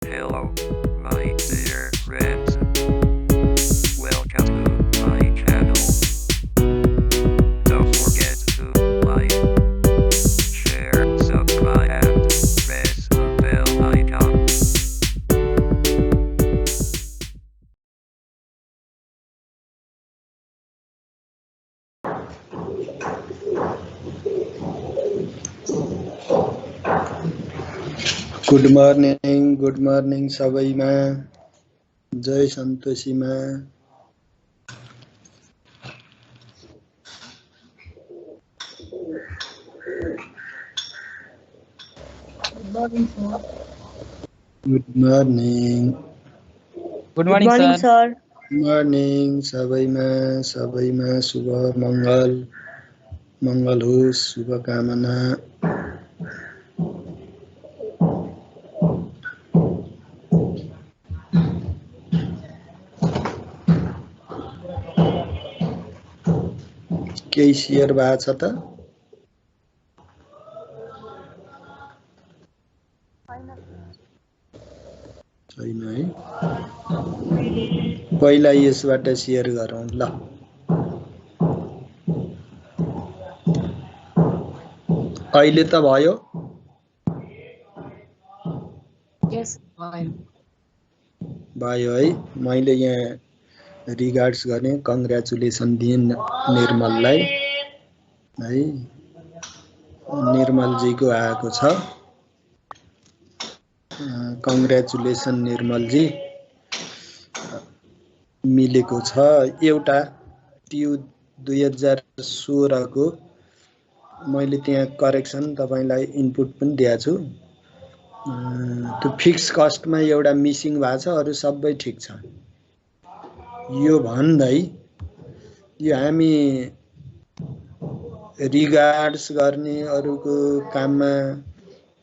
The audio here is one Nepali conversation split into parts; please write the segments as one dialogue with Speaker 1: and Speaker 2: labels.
Speaker 1: Hello, my dear friends. Welcome to my channel. Don't forget to like, share, subscribe, and press the bell icon.
Speaker 2: Good morning सबैमा जय सन्तोषीमा गुड मर्निङ
Speaker 3: सर।
Speaker 2: मर्निङ सबैमा शुभ मङ्गल होस्, शुभकामना। केही सेयर भएको छ त? छैन है। पहिला यसबाट सेयर गरौँ ल। अहिले त भयो?
Speaker 3: यस
Speaker 2: भयो है। मैले यहाँ रिगार्ड्स गर्ने, कङ्ग्रेचुलेसन दिएँ निर्मललाई है। निर्मलजीको आएको छ। कङ्ग्रेचुलेसन निर्मलजी, मिलेको छ। एउटा ट्यु 2016 को मैले त्यहाँ करेक्सन तपाईलाई इनपुट पनि दिएको छु। त्यो फिक्स कस्टमा एउटा मिसिङ भएको छ, अरु सबै ठिक छ। यो भन्दै यो हामी रिगार्ड्स गर्ने, अरूको काममा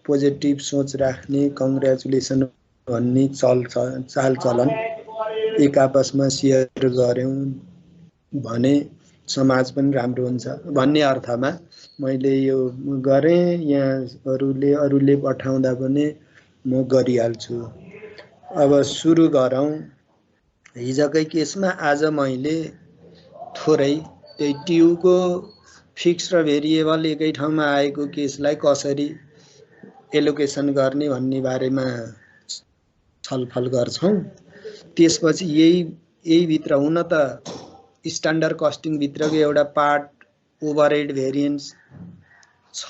Speaker 2: पोजिटिभ सोच राख्ने, कङ्ग्रेचुलेसन भन्ने चालचलन एक आपसमा सेयर गर्यौं भने समाज पनि राम्रो हुन्छ भन्ने अर्थमा मैले यो गरे। यहाँ अरूले पठाउँदा पनि म गरिहाल्छु। अब सुरु गरौँ। हिजोकै केसमा आज मैले थोरै त्यही ट्युको फिक्स र भेरिएबल एकै ठाउँमा आएको केसलाई कसरी एलोकेसन गर्ने भन्ने बारेमा छलफल गर्छौं। त्यसपछि यही भित्र हुन त स्ट्यान्डर्ड कस्टिङ भित्रको एउटा पार्ट ओभरहेड भेरिएन्स छ,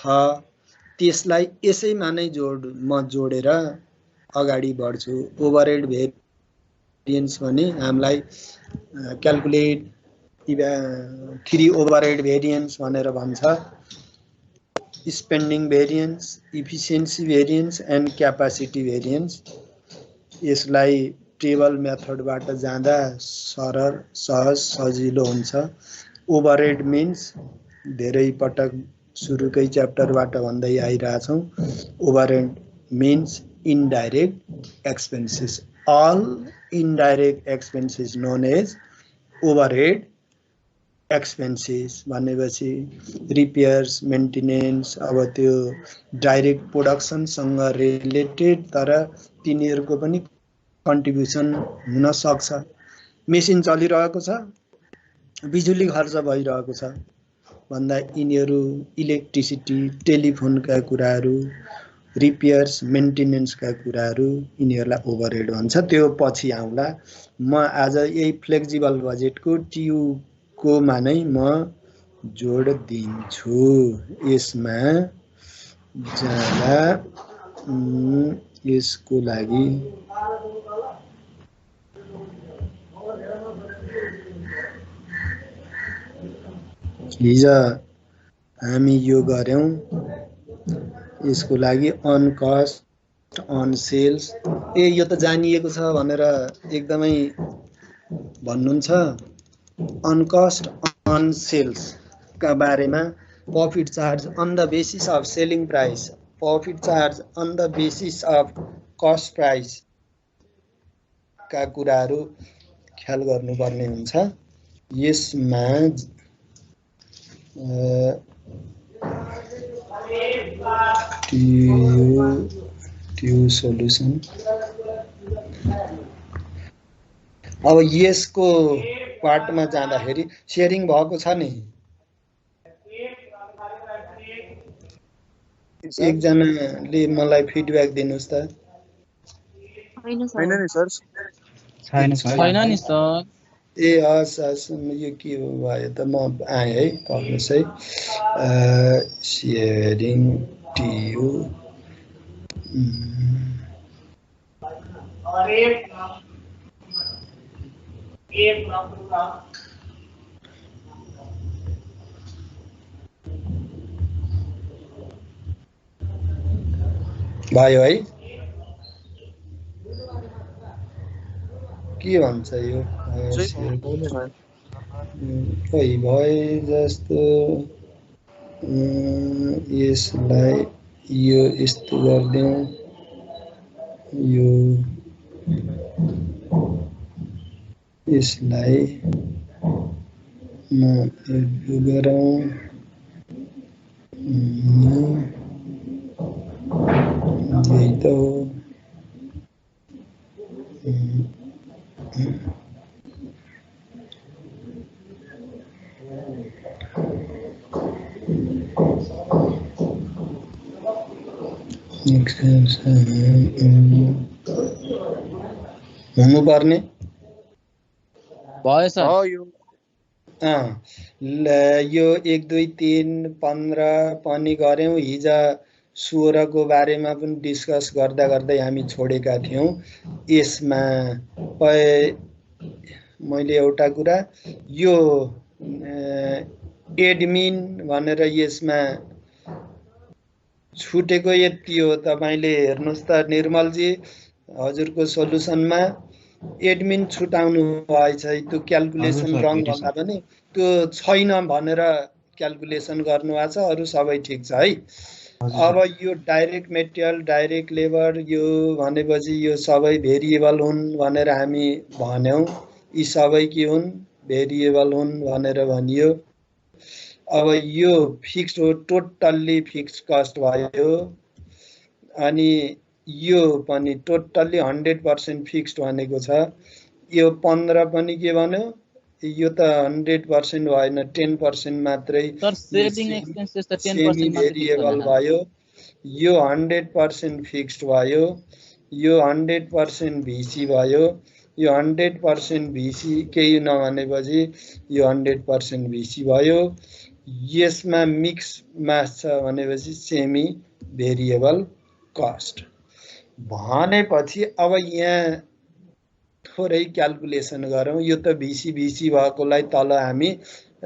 Speaker 2: त्यसलाई यसैमा नै म जोडेर अगाडि बढ्छु। ओभरहेड भेरिएन्स भने हामीलाई क्याल्कुलेट 3 ओभरहेड भेरिएन्स भनेर भन्छ। Spending variance, efficiency variance and capacity variance. यसलाई टेबल मेथडबाट जाँदा सरल, सहज, सजिलो हुन्छ। ओभरहेड मिन्स धेरै पटक सुरुकै च्याप्टरबाट भन्दै आइरहेछौं। Overhead means indirect expenses. All indirect expenses known as overhead expenses भनेपछि रिपेयर्स, मेन्टेनेन्स, अब त्यो डाइरेक्ट प्रोडक्सनसँग रिलेटेड तर तिनीहरूको पनि कन्ट्रिब्युसन हुन सक्छ। मेसिन चलिरहेको छ, बिजुली खर्च भइरहेको छ भन्दा यिनीहरू इलेक्ट्रिसिटी, टेलिफोनका कुराहरू, रिपेयर्स, मेन्टेनेन्सका कुराहरू, यिनीहरूलाई ओभरहेड भन्छ। त्यो पछि आउँला। म आज यही फ्लेक्सिबल बजेटको ट्युकोमा नै म जोड दिन्छु। यसमा जाँदा यसको लागि हिजो हामी यो गर्यौं। यसको लागि अन कस्ट, अन सेल्स, यो त जानिएको छ भनेर एकदमै भन्नुहुन्छ। अन कस्ट, अन सेल्स का बारेमा profit charge on the basis of selling price, profit charge on the basis of cost price का कुराहरू ख्याल गर्नुपर्ने हुन्छ। यसमा ट्यु सोलुसन अब यसको पार्टमा जाँदाखेरि सेयरिङ भएको छ नि एकजनाले मलाई फिडब्याक दिनुस् त
Speaker 3: छैन नि सर
Speaker 4: छैन नि सर
Speaker 2: ए हस् हस् यो के हो भयो त म आएँ है पढ्नुहोस् है सेयरिङ टियु भयो है के भन्छ यो खोइ भए जस्तो यसलाई यो यस्तो गरिदिउँ यो यसलाई यो गरौँ यही त हो हुनुपर्ने
Speaker 4: भयो सर
Speaker 2: यो 1 2 3 15 पनि गर्यौं हिजो 16 को बारेमा पनि डिस्कस गर्दा गर्दै हामी छोडेका थियौं यसमा मैले एउटा कुरा यो एडमिन भनेर यसमा छुटेको यति हो तपाईले हेर्नुस् त निर्मल जी हजुरको सोलुसनमा एडमिन छुटाउनु भएछ त्यो क्याल्कुलेसन रङ भन्दा पनि त्यो छैन भनेर क्याल्कुलेसन गर्नुभएको छ अरु सबै ठीक छ है अब यो डाइरेक्ट मेटेरियल डाइरेक्ट लेबर यो भनेपछि यो सबै भेरिएबल हुन् भनेर हामी भन्यौं यी सबै के हुन् भेरिएबल हुन् भनेर भनियो अब यो फिक्स्ड हो टोटल्ली फिक्स्ड कस्ट भयो अनि यो पनि टोटल्ली 100% फिक्स्ड भनेको छ यो 15 पनि के भन्यो यो त 100% भएन 10% मात्रै
Speaker 4: सर सेलिङ एक्सपेन्सेस त 10%
Speaker 2: भेरिएबल भयो यो 100% फिक्स्ड भयो यो 100% VC भयो यो 100% VC केही नभनेपछि यो 100% VC भयो यसमा मिक्स मास छ भनेपछि सेमी भेरिएबल कस्ट भनेपछि अब यहाँ थोरै क्याल्कुलेसन गरौँ यो त VC भएकोलाई तल हामी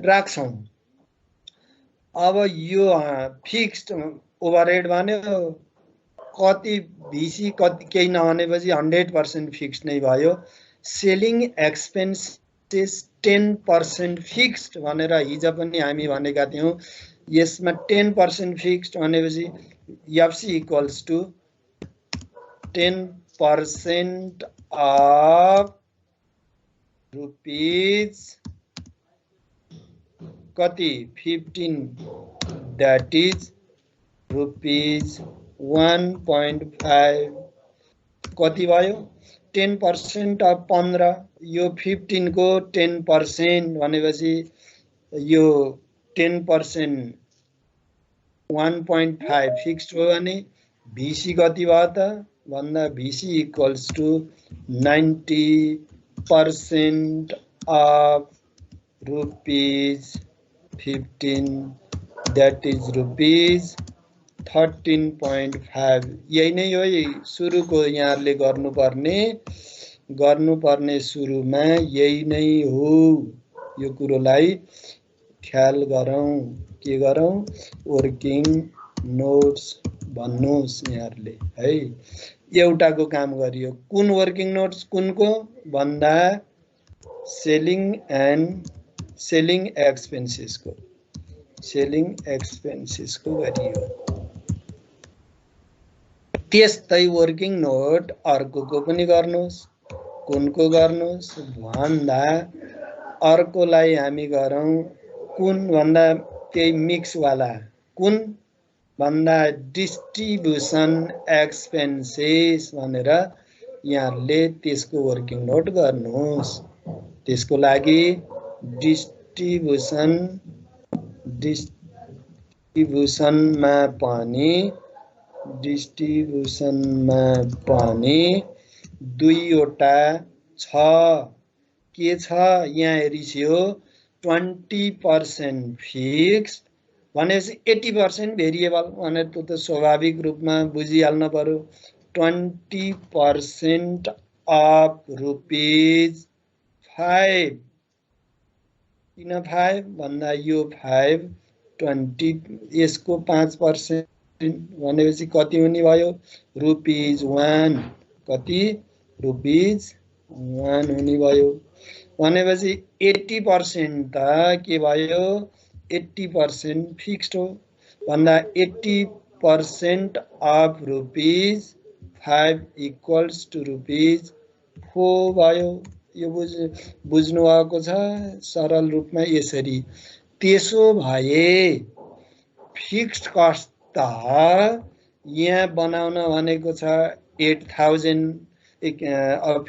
Speaker 2: राख्छौं अब यो फिक्स्ड ओभरहेड भन्यो कति VC कति केही नभनेपछि 100% फिक्स्ड नै भयो सेलिङ एक्सपेन्सेस 10% फिक्स्ड भनेर हिजो पनि हामी भनेका थियौं यसमा 10% फिक्स्ड भनेपछि FC equals to 10% of rupees कति 15 that is rupees 1.5 कति भयो 10% of 15 यो 15 को 10% भनेपछि यो 10% 1.5 फिक्स्ड हो भने VC कति भयो त भन्दा VC equals to 90% of rupees 15 that is rupees 13.5 यही नै हो सुरुको यहाँहरुले गर्नुपर्ने सुरुमा यही नै हो यो कुरोलाई ख्याल गरौँ के गरौँ वर्किङ नोट्स भन्नुस् यहाँहरुले है एउटाको काम गरियो कुन वर्किङ नोट्स कुनको भन्दा सेलिङ एक्सपेन्सेस को गरियो त्यस्तै वर्किङ नोट अर्कोको पनि गर्नुस् कुनको गर्नुस् भन्दा अर्कोलाई हामी गरौँ कुन भन्दा त्यही मिक्स वाला कुन भन्दा डिस्ट्रिब्युसन एक्सपेन्सेस भनेर यहाँले त्यसको वर्किङ नोट गर्नुहोस् त्यसको लागि डिस्ट्रिब्युसनमा पनि दुईवटा छ। के छ यहाँ हेरिसियो 20% फिक्स्ड भनेपछि 80% भेरिएबल भनेर त्यो त स्वाभाविक रूपमा बुझिहाल्नु पर्यो। 20% अफ ₹5 किन 5 भन्दा यो 5 20 यसको 5% भनेपछि कति हुने भयो ₹1 कति ₹1 हुने भयो भनेपछि 80% त के भयो 80% फिक्स्ड हो भन्दा 80% अफ ₹5 इक्वल्स टु ₹4 भयो। यो बुझ्नु भएको छ सरल रूपमा यसरी। त्यसो भए फिक्स्ड कस्ट त यहाँ बनाउन भनेको छ 8000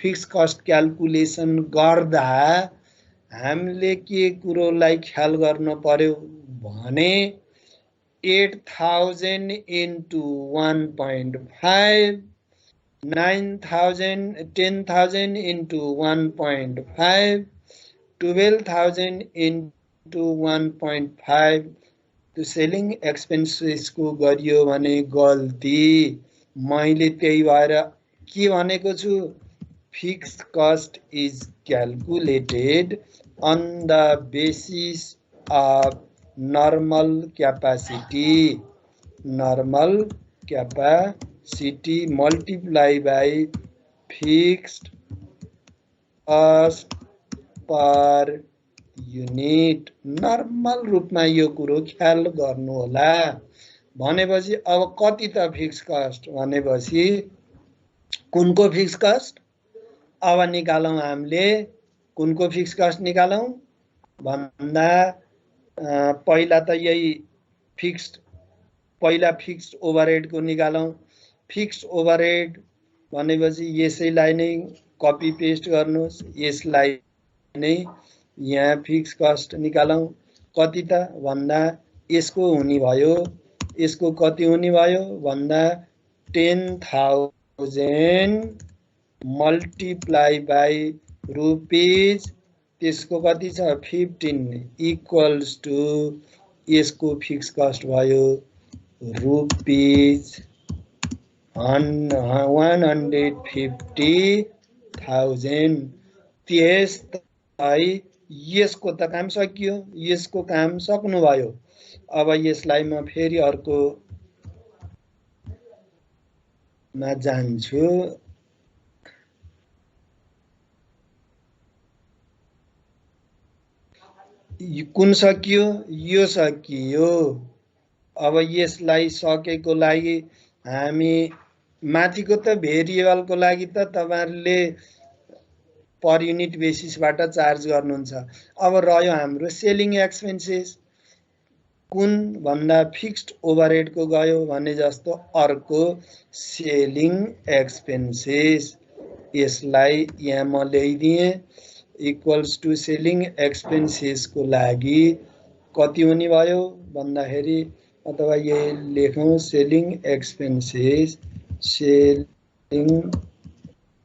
Speaker 2: फिक्स्ड कस्ट क्याल्कुलेसन गर्दा हामीले के कुरोलाई ख्याल गर्नु पर्यो भने 8000 into 1.5 9000 10,000 into 1.5 12,000 into 1.5 त्यो सेलिङ एक्सपेन्सेसको गरियो भने गल्ती। मैले त्यही भएर के भनेको छु fixed cost is calculated on the basis of normal capacity multiply by fixed cost per unit। Normal रूपमा यो कुरो ख्याल गर्नु होला। भनेपछि अब कति त फिक्स कस्ट भनेपछि कुनको फिक्स कस्ट अब निकालौं हामीले कुनको फिक्स कस्ट निकालौं भन्दा पहिला त यही पहिला फिक्स्ड ओभरहेड को निकालौं। फिक्स्ड ओभरहेड भनेपछि यसैलाई नै कपी पेस्ट गर्नुस् यसलाई नै यहाँ फिक्स कस्ट निकालौं कति त भन्दा यसको हुने भयो यसको कति हुने भयो भन्दा 10,000 मल्टिप्लाई बाई रुपीज त्यसको कति छ 15 इक्वल्स टु यसको फिक्स कस्ट भयो ₹150,000। त्यसै यसको त काम सकियो यसको काम सक्नु भयो। अब यसलाई म फेरि अर्को मा जान्छु। कुन सकियो यो सकियो। अब यसलाई सकेको लागि हामी माथिको त भेरिएबलको लागि त तपाईहरुले पर युनिट बेसिसबाट चार्ज गर्नुहुन्छ। अब रह्यो हाम्रो सेलिङ एक्सपेन्सेस कुन भन्दा फिक्स्ड ओभरहेड को गयो भने जस्तो अर्को सेलिङ एक्सपेन्सेस यसलाई यहाँ म ल्याइदिए इक्वल्स टु सेलिङ एक्सपेन्सेस को लागि कति हुने भयो भन्दाखेरि अथवा यही लेखौं selling expenses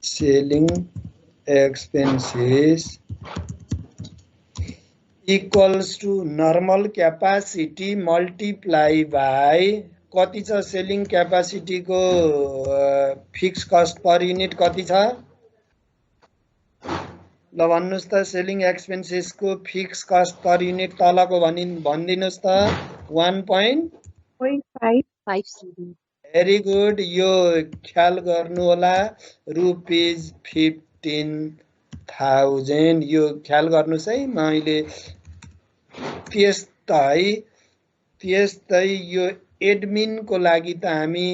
Speaker 2: selling expenses equals to normal capacity multiply by कति छ सेलिङ क्यापासिटी को फिक्स कस्ट पर युनिट कति छ ल भन्नुस् त सेलिङ एक्सपेन्सेस को फिक्स कस्ट पर युनिट तलको भनिदिनुस् त 1.57। भेरी गुड यो ख्याल गर्नु होला ₹15,000 यो ख्याल गर्नुस् है मैले। त्यस्तै यो एडमिन को लागि त हामी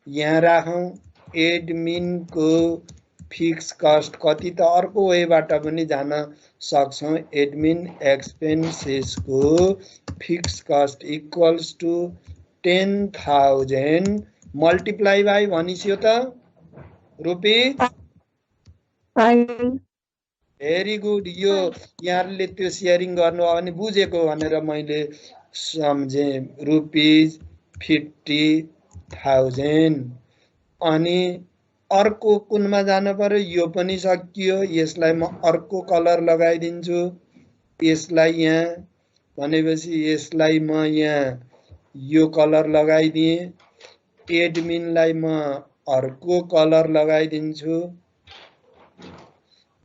Speaker 2: यहाँ राखौं एडमिन को फिक्स कस्ट कति त अर्को वेबाट पनि जान सक्छौं। एडमिन एक्सपेन्सेस को fix cost equals to 10,000 multiply by भनिसियो त ₹5 भेरी गुड। यो यहाँले त्यो सेयरिङ गर्नुभयो भने बुझेको भनेर मैले सम्झे। ₹50,000। अनि अर्को कुनमा जानु पर्यो। यो पनि सकियो। यसलाई म अर्को कलर लगाइदिन्छु। यसलाई यहाँ भनेपछि यसलाई म यहाँ यो कलर लगाइदिएँ। एडमिनलाई म अर्को कलर लगाइदिन्छु।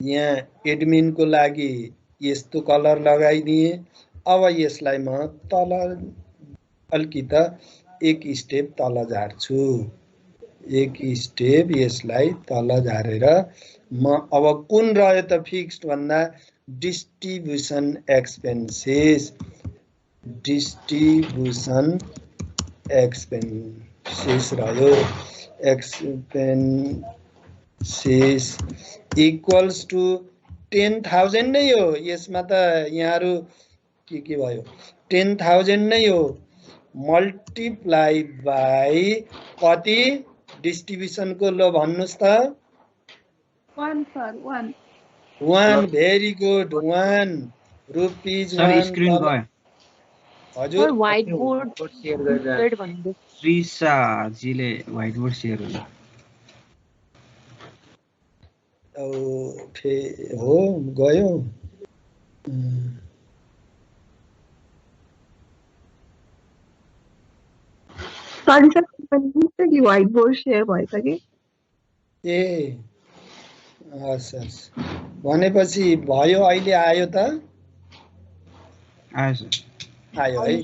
Speaker 2: यहाँ एडमिनको लागि यस्तो कलर लगाइदिएँ। अब यसलाई म तल अलिकति एक स्टेप तल झार्छु। एक स्टेप यसलाई तल झारेर म अब कुन रह्यो त फिक्स्ड भन्दा डिस्ट्रिब्युसन एक्सपेन्सेस। डिस्ट्रिब्युसन एक्सपेन्सेस रह्यो। एक्सपेन्सेस इक्वल्स टु 10,000 नै हो। यसमा त यहाँहरु के भयो 10,000 नै हो। मल्टिप्लाई बाई कति डिस्ट्रिब्युसनको लो भन्नुस् त
Speaker 3: 1 sir 1
Speaker 2: 1 very good 1 rupees
Speaker 5: sir
Speaker 2: 1
Speaker 5: screen गयो
Speaker 2: हजुर
Speaker 6: व्हाइट बोर्ड
Speaker 5: शेयर गरेर
Speaker 6: भन्दै
Speaker 5: श्रीसा जीले व्हाइट बोर्ड शेयर गर्नु
Speaker 2: हो गयो।
Speaker 3: sorry sir कि व्हाइट बोर्ड शेयर भएछ कि
Speaker 2: ए हस् हस् भनेपछि भयो। अहिले आयो त
Speaker 5: आयो सर
Speaker 2: आयो है।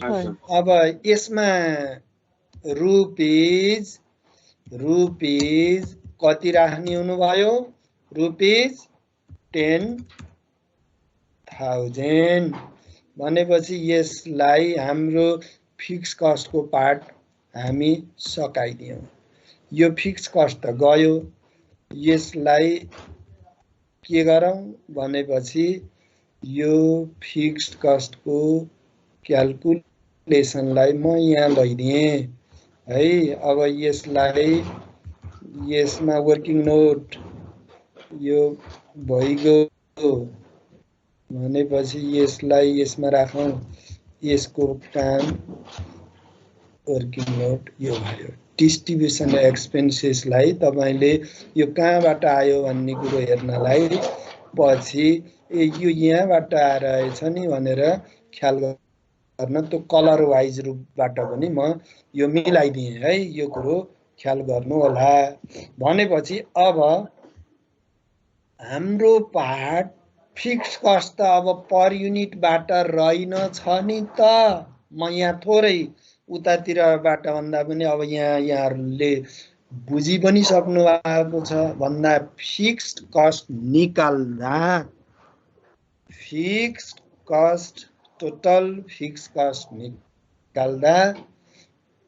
Speaker 2: अब यसमा रुपीज कति राख्ने हुनुभयो ₹10,000 भनेपछि यसलाई हाम्रो फिक्स कस्टको पार्ट हामी सकाइदियौँ। यो फिक्स कस्ट त गयो। यसलाई के गरौँ भनेपछि यो फिक्स्ड कस्टको क्याल्कुलेसनलाई म यहाँ लैदिएँ है। अब यसलाई यसमा वर्किङ नोट यो भइगयो भनेपछि यसलाई यसमा राखौँ। यसको काम वर्किङ नोट यो भयो। डिस्ट्रिब्युसन एक्सपेन्सेसलाई तपाईले यो कहाँबाट आयो भन्ने कुरो हेर्नलाई पछि यो यहाँबाट आएछ नि भनेर ख्याल गर्न त्यो कलर वाइज रूपबाट पनि म यो मिलाइदिएँ है। यो कुरो ख्याल गर्नु होला। भनेपछि अब हाम्रो पार्ट फिक्स कस्ट त अब पर युनिटबाट रहेन छ नि त। म यहाँ थोरै उतातिरबाट भन्दा पनि अब यहाँहरूले बुझी पनि सक्नु भएको छ। भन्दा फिक्स्ड कस्ट निकाल्दा fixed cost total fixed cost निकाल्दा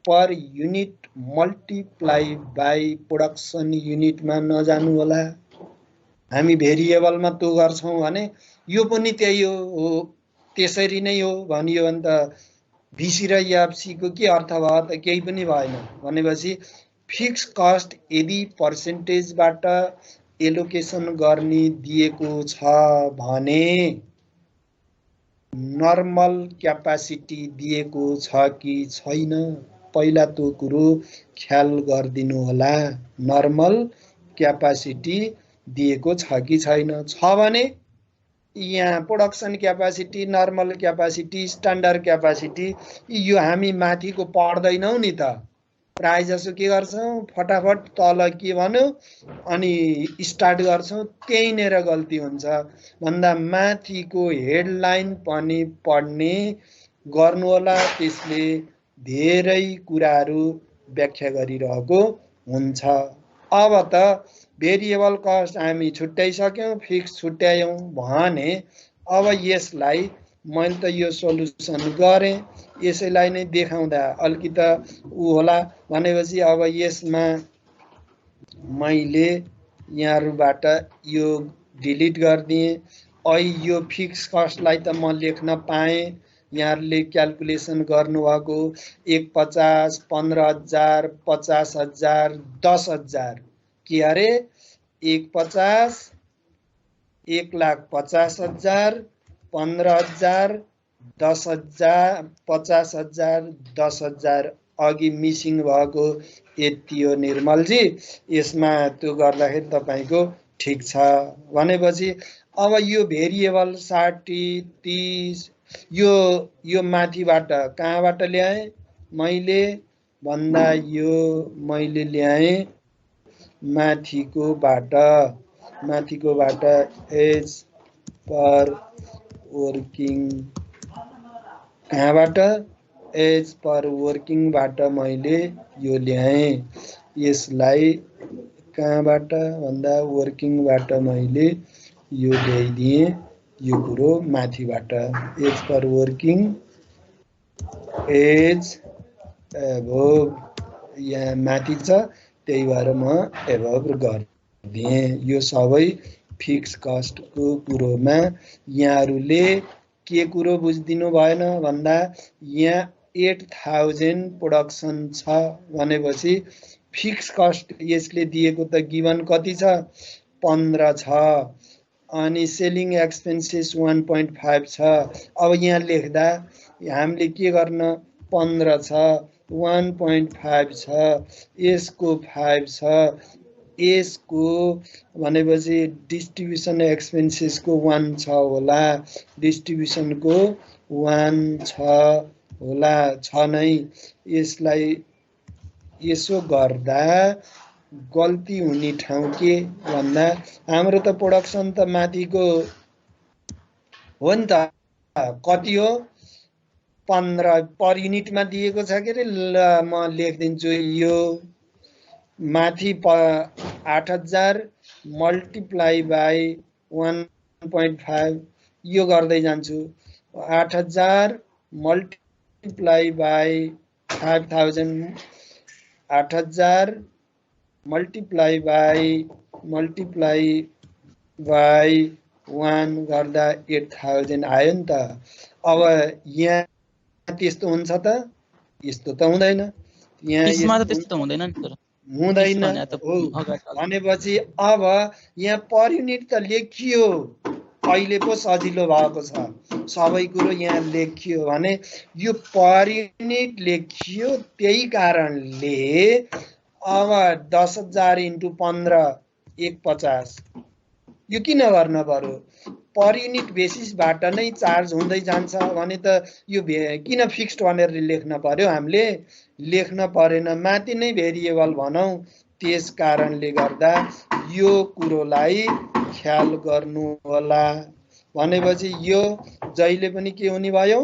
Speaker 2: per unit multiply by production युनिटमा नजानु होला। हामी भेरिएबलमा त्यो गर्छौं भने यो पनि त्यही हो त्यसरी नै हो भनियो भने त भिसी र एफसी को के अर्थ भयो त केही पनि भएन। भनेपछि फिक्स कस्ट यदि पर्सेन्टेजबाट एलोकेसन गर्ने दिएको छ भने नर्मल क्यापासिटी दिएको छ कि छैन पहिला त्यो कुरो ख्याल गरिदिनु होला। नर्मल क्यापासिटी दिएको छ कि छैन। छ भने यहाँ production capacity normal capacity standard capacity यो हामी माथिको पढ्दैनौं नि त। प्राय जसो के गर्छौं फटाफट तल के भन्यो अनि स्टार्ट गर्छौं त्यही नेर गल्ती हुन्छ। भन्दा माथिको हेडलाइन पनि पढ्ने गर्नु होला। त्यसले धेरै कुराहरू व्याख्या गरिरहेको हुन्छ। अब त भेरिएबल कस्ट हामी छुट्याइसक्यौं फिक्स छुट्यायौं भने अब यसलाई मैले त यो सोलुसन गरेँ यसैलाई नै देखाउँदा अलिकति उ होला भनेपछि अब यसमा मैले यहाँहरुबाट यो डिलिट गरिदिएँ। यो फिक्स कस्टलाई त म लेख्न पाएँ। यहाँहरुले क्याल्कुलेसन गर्नुभएको 150 15,000 50,000 10,000 के अरे 150 1,50,000, 15,000, 10,000, 50,000, 10,000 अघि मिसिङ भएको यति हो निर्मलजी। यसमा त्यो गर्दाखेरि तपाईको ठिक छ भनेपछि अब यो भेरिएबल 60, 30 यो माथिबाट कहाँबाट ल्याएँ मैले भन्दा यो मैले ल्याएँ माथिकोबाट एज पर वर्किङ कहाँबाट एज पर वर्किङबाट मैले यो ल्याएँ। यसलाई कहाँबाट भन्दा वर्किङबाट मैले यो ल्याइदिएँ। यो कुरो माथिबाट एज पर वर्किङ एज एभोव यहाँ माथि छ त्यही भएर म एभोव गरिदिएँ। यो सबै फिक्स कस्टको कुरोमा यहाँहरूले के कुरो बुझिदिनु भएन भन्दा यहाँ 8,000 प्रोडक्सन छ भनेपछि फिक्स कस्ट यसले दिएको त गिभन कति छ 15 छ अनि सेलिङ एक्सपेन्सेस 1.5 छ। अब यहाँ लेख्दा हामीले के गर्न 15 छ 1.5 छ यसको 5 छ यसको भनेपछि डिस्ट्रिब्युसन एक्सपेन्सेसको 1 छ होला डिस्ट्रिब्युसनको 1 छ होला छ नै। यसलाई यसो गर्दा गल्ती हुने ठाउँ के भन्दा हाम्रो त प्रोडक्सन त माथिको हो नि त कति हो 15 पर युनिटमा दिएको छ के रे म लेखिदिन्छु यो माथि 8,000 मल्टिप्लाई बाई 1.5 यो गर्दै जान्छु 8,000 मल्टिप्लाई बाई 5,000 8,000 मल्टिप्लाई बाई 1 गर्दा 8,000 आयो नि त। अब यहाँ त्यस्तो हुन्छ त यस्तो त हुँदैन यहाँ
Speaker 4: त्यसमा त त्यस्तो हुँदैन नि त
Speaker 2: हुँदैन भनेपछि अब यहाँ पर युनिट त लेखियो अहिले पो सजिलो भएको छ सबै कुरो यहाँ लेखियो भने यो पर युनिट लेखियो त्यही कारणले अब 10,000 इन्टु 15 150 यो किन गर्न पर्यो पर युनिट बेसिसबाट नै चार्ज हुँदै जान्छ भने त यो किन फिक्स्ड भनेर लेख्न पर्यो हामीले लेख्न परेन माथि नै भेरिएबल भनौं त्यस कारणले गर्दा यो कुरोलाई ख्याल गर्नु होला भनेपछि यो जहिले पनि के हुने भयो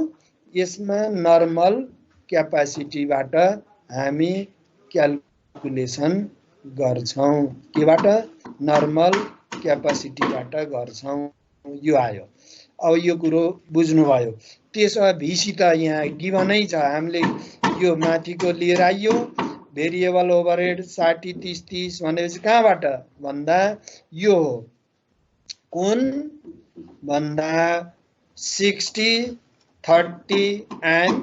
Speaker 2: यसमा नर्मल क्यापासिटीबाट हामी क्याल्कुलेसन गर्छौं केबाट नर्मल क्यापासिटीबाट गर्छौं यो आयो। अब यो कुरो बुझ्नु भयो त्यसो भिसी त यहाँ गिभनै छ हामीले यो माथिको लिएर आइयो भेरिएबल ओभरहेड 60 30 30 भनेपछि कहाँबाट भन्दा यो हो कुन भन्दा 60 30 एन्ड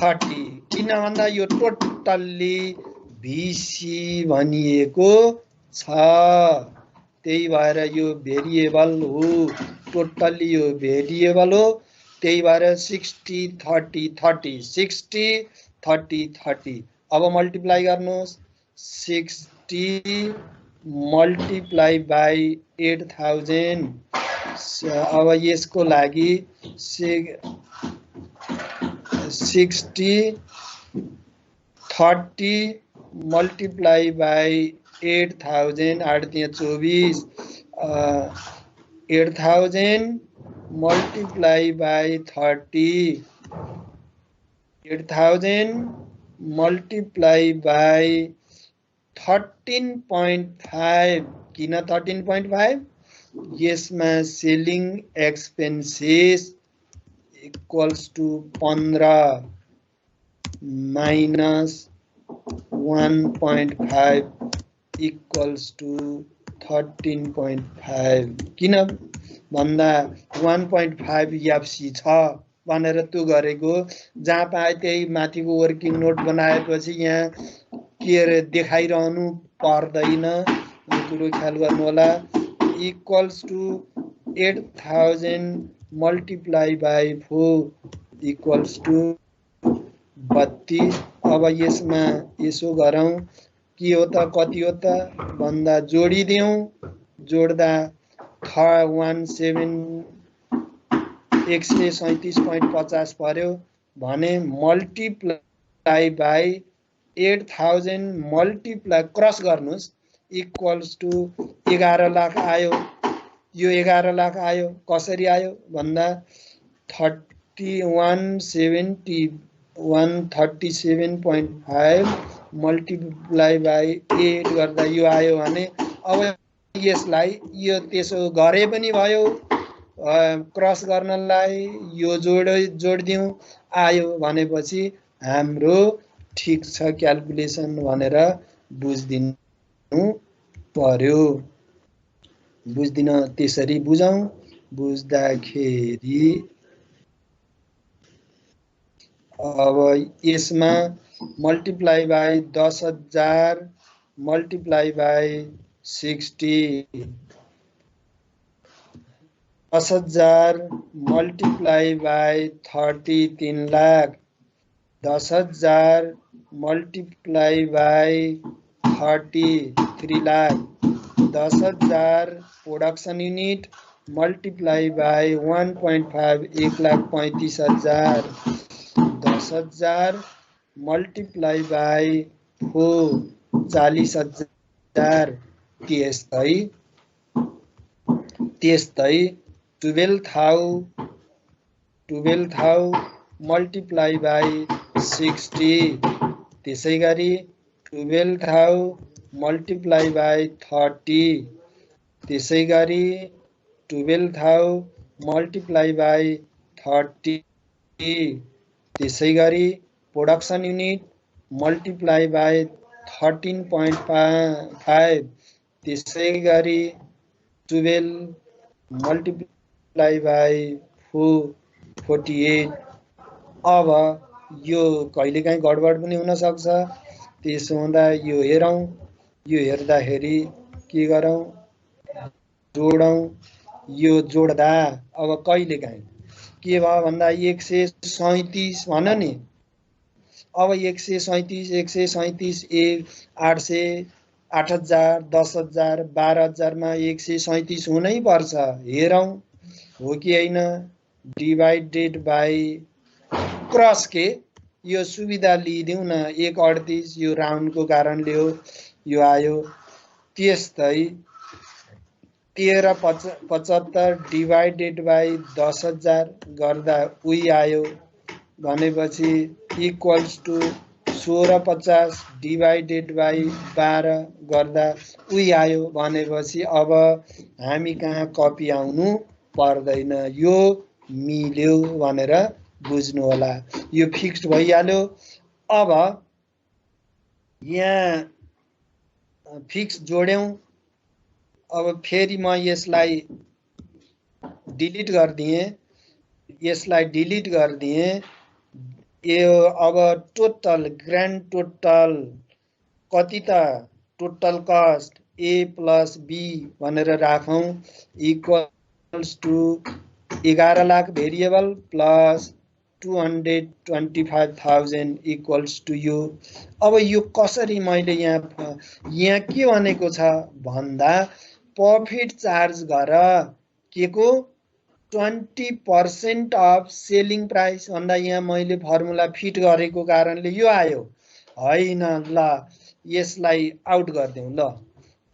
Speaker 2: 30 किन भन्दा यो टोटल्ली भिसी भनिएको छ त्यही भएर यो भेरिएबल हो टोटल्ली यो भेरिएबल हो त्यही भएर 60 30 30 60 30 30 अब मल्टिप्लाई गर्नुहोस् 60 मल्टिप्लाई बाई 8,000 अब यसको लागि 60 30 multiply by 8,000 8 24 8,000 multiply by 30 8,000 multiply by 13.5 किन 13.5 यसमा selling expenses equals to 15 minus 1.5 equals to 13.5 किन भन्दा 1.5 एफसी छ भनेर त्यो गरेको जहाँ पाए त्यही माथिको वर्किङ नोट बनाएपछि यहाँ के रे देखाइरहनु पर्दैन यो कुरो ख्याल गर्नु होला equals to 8000 multiply by 4 equals to 32। अब यसमा यसो गरौँ, के हो त कति हो त भन्दा जोडिदिउँ, जोड्दा 137.50 पर्यो भने मल्टिप्लाई बाई 8000 मल्टिप्लाई क्रस गर्नुस् इक्वल्स टु 11 लाख आयो। यो 11 लाख आयो, कसरी आयो भन्दा 137.5 मल्टिप्लाई बाई 8 गर्दा यो आयो भने अब यसलाई यो त्यसो गरे पनि भयो, क्रस गर्नलाई यो जोडिदिउँ, आयो भनेपछि हाम्रो ठिक छ क्याल्कुलेसन भनेर बुझिदिनु पर्यो। बुझ्दिन त्यसरी बुझौँ। बुझ्दाखेरि अब यसमा multiply by 10,000 multiply by 60, 10,000 multiply by 30 3 lakh, 10,000 multiply by 30 3 lakh, 10,000 production unit multiply by 1.5 1,35,000, 10,000 multiply by 4 40,000, त्यस्तै 12,000 मल्टिप्लाई बाई 60, त्यसै गरी 12,000 मल्टिप्लाई बाई 30, त्यसै गरी 12,000 मल्टिप्लाई बाई 30, त्यसै गरी प्रोडक्सन युनिट मल्टिप्लाई बाई 13.5, त्यसै गरी 12 मल्टिप्लाई बाई 48। अब यो कहिलेकाहीँ गडबड पनि हुन सक्छ। त्यसो हुँदा यो हेरौँ, यो हेर्दाखेरि के गरौँ, जोडौँ। यो जोड्दा अब कहिलेकाहीँ के भयो भन्दा 137 भन्यो नि। अब 137 800 8,000 10,000 12,000 मा 137 हुनै पर्छ। हेरौँ हो कि होइन, डिभाइडेड बाई क्रस के यो सुविधा लिइदिउँ न, 138 यो राउन्डको कारणले हो यो आयो। त्यस्तै 1375 डिभाइडेड बाई 10,000 गर्दा उही आयो भनेपछि इक्वल्स टु 1650 डिभाइडेड बाई 12 गर्दा उही आयो भनेपछि अब हामी कहाँ कपी आउनु पर्दैन, यो मिल्यो भनेर बुझ्नु होला। यो फिक्स्ड भइहाल्यो। अब यहाँ फिक्स जोड्यौं। अब फेरि म यसलाई डिलिट गरिदिएँ, यसलाई डिलिट गरिदिएँ। यो अब टोटल ग्रान्ड टोटल कति त, total cost A plus B भनेर राखौँ equals to 11 lakh variable plus 225,000 equals to यो। अब यो कसरी मैले यहाँ के भनेको छ भन्दा प्रॉफिट चार्ज गर के को 20% अफ सेलिङ प्राइस भन्दा यहाँ मैले फर्मुला फिट गरेको कारणले यो आयो हैन। ल यसलाई आउट गर्दिउँ, ल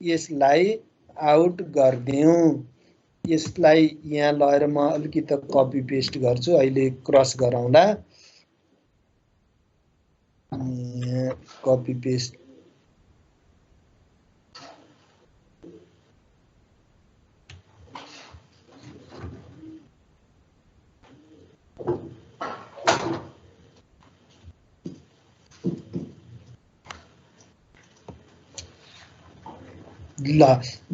Speaker 2: यसलाई आउट गर्दिउँ। यसलाई यहाँ लगेर म अलिकति कपी पेस्ट गर्छु, अहिले क्रस गरौँला। कपी पेस्ट ल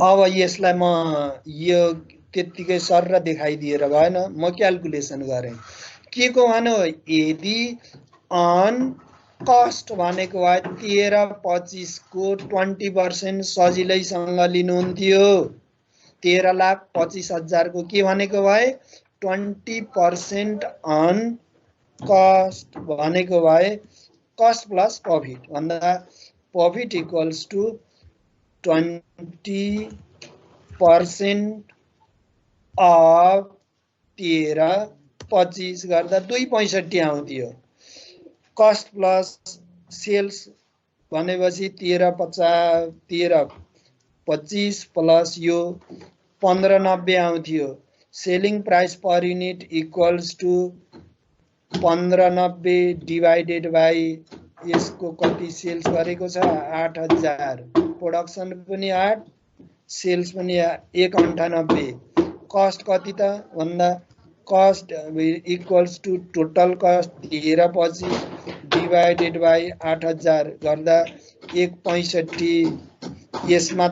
Speaker 2: अब यसलाई म यो त्यतिकै सर्र देखाइदिएर भएन, म क्याल्कुलेसन गरेँ के को भनौँ। यदि अन कस्ट भनेको भए 1325 को 20% सजिलैसँग लिनुहुन्थ्यो, 13,25,000 को के भनेको भए 20% अन कस्ट भनेको भए कस्ट प्लस प्रफिट भन्दा प्रफिट इक्वल्स टु 20% अफ 13,25 गर्दा 2.65 आउँथ्यो। कस्ट प्लस सेल्स भनेपछि 13,25 प्लस यो 1590 आउँथ्यो। Selling price per unit equals to 1590 divided by यसको कति सेल्स गरेको छ 8,000, प्रोडक्सन पनि 8, सेल्स पनि 198। कस्ट कति त भन्दा cost equals to total cost 13,25 divided by 8,000 गर्दा 1.65। यसमा त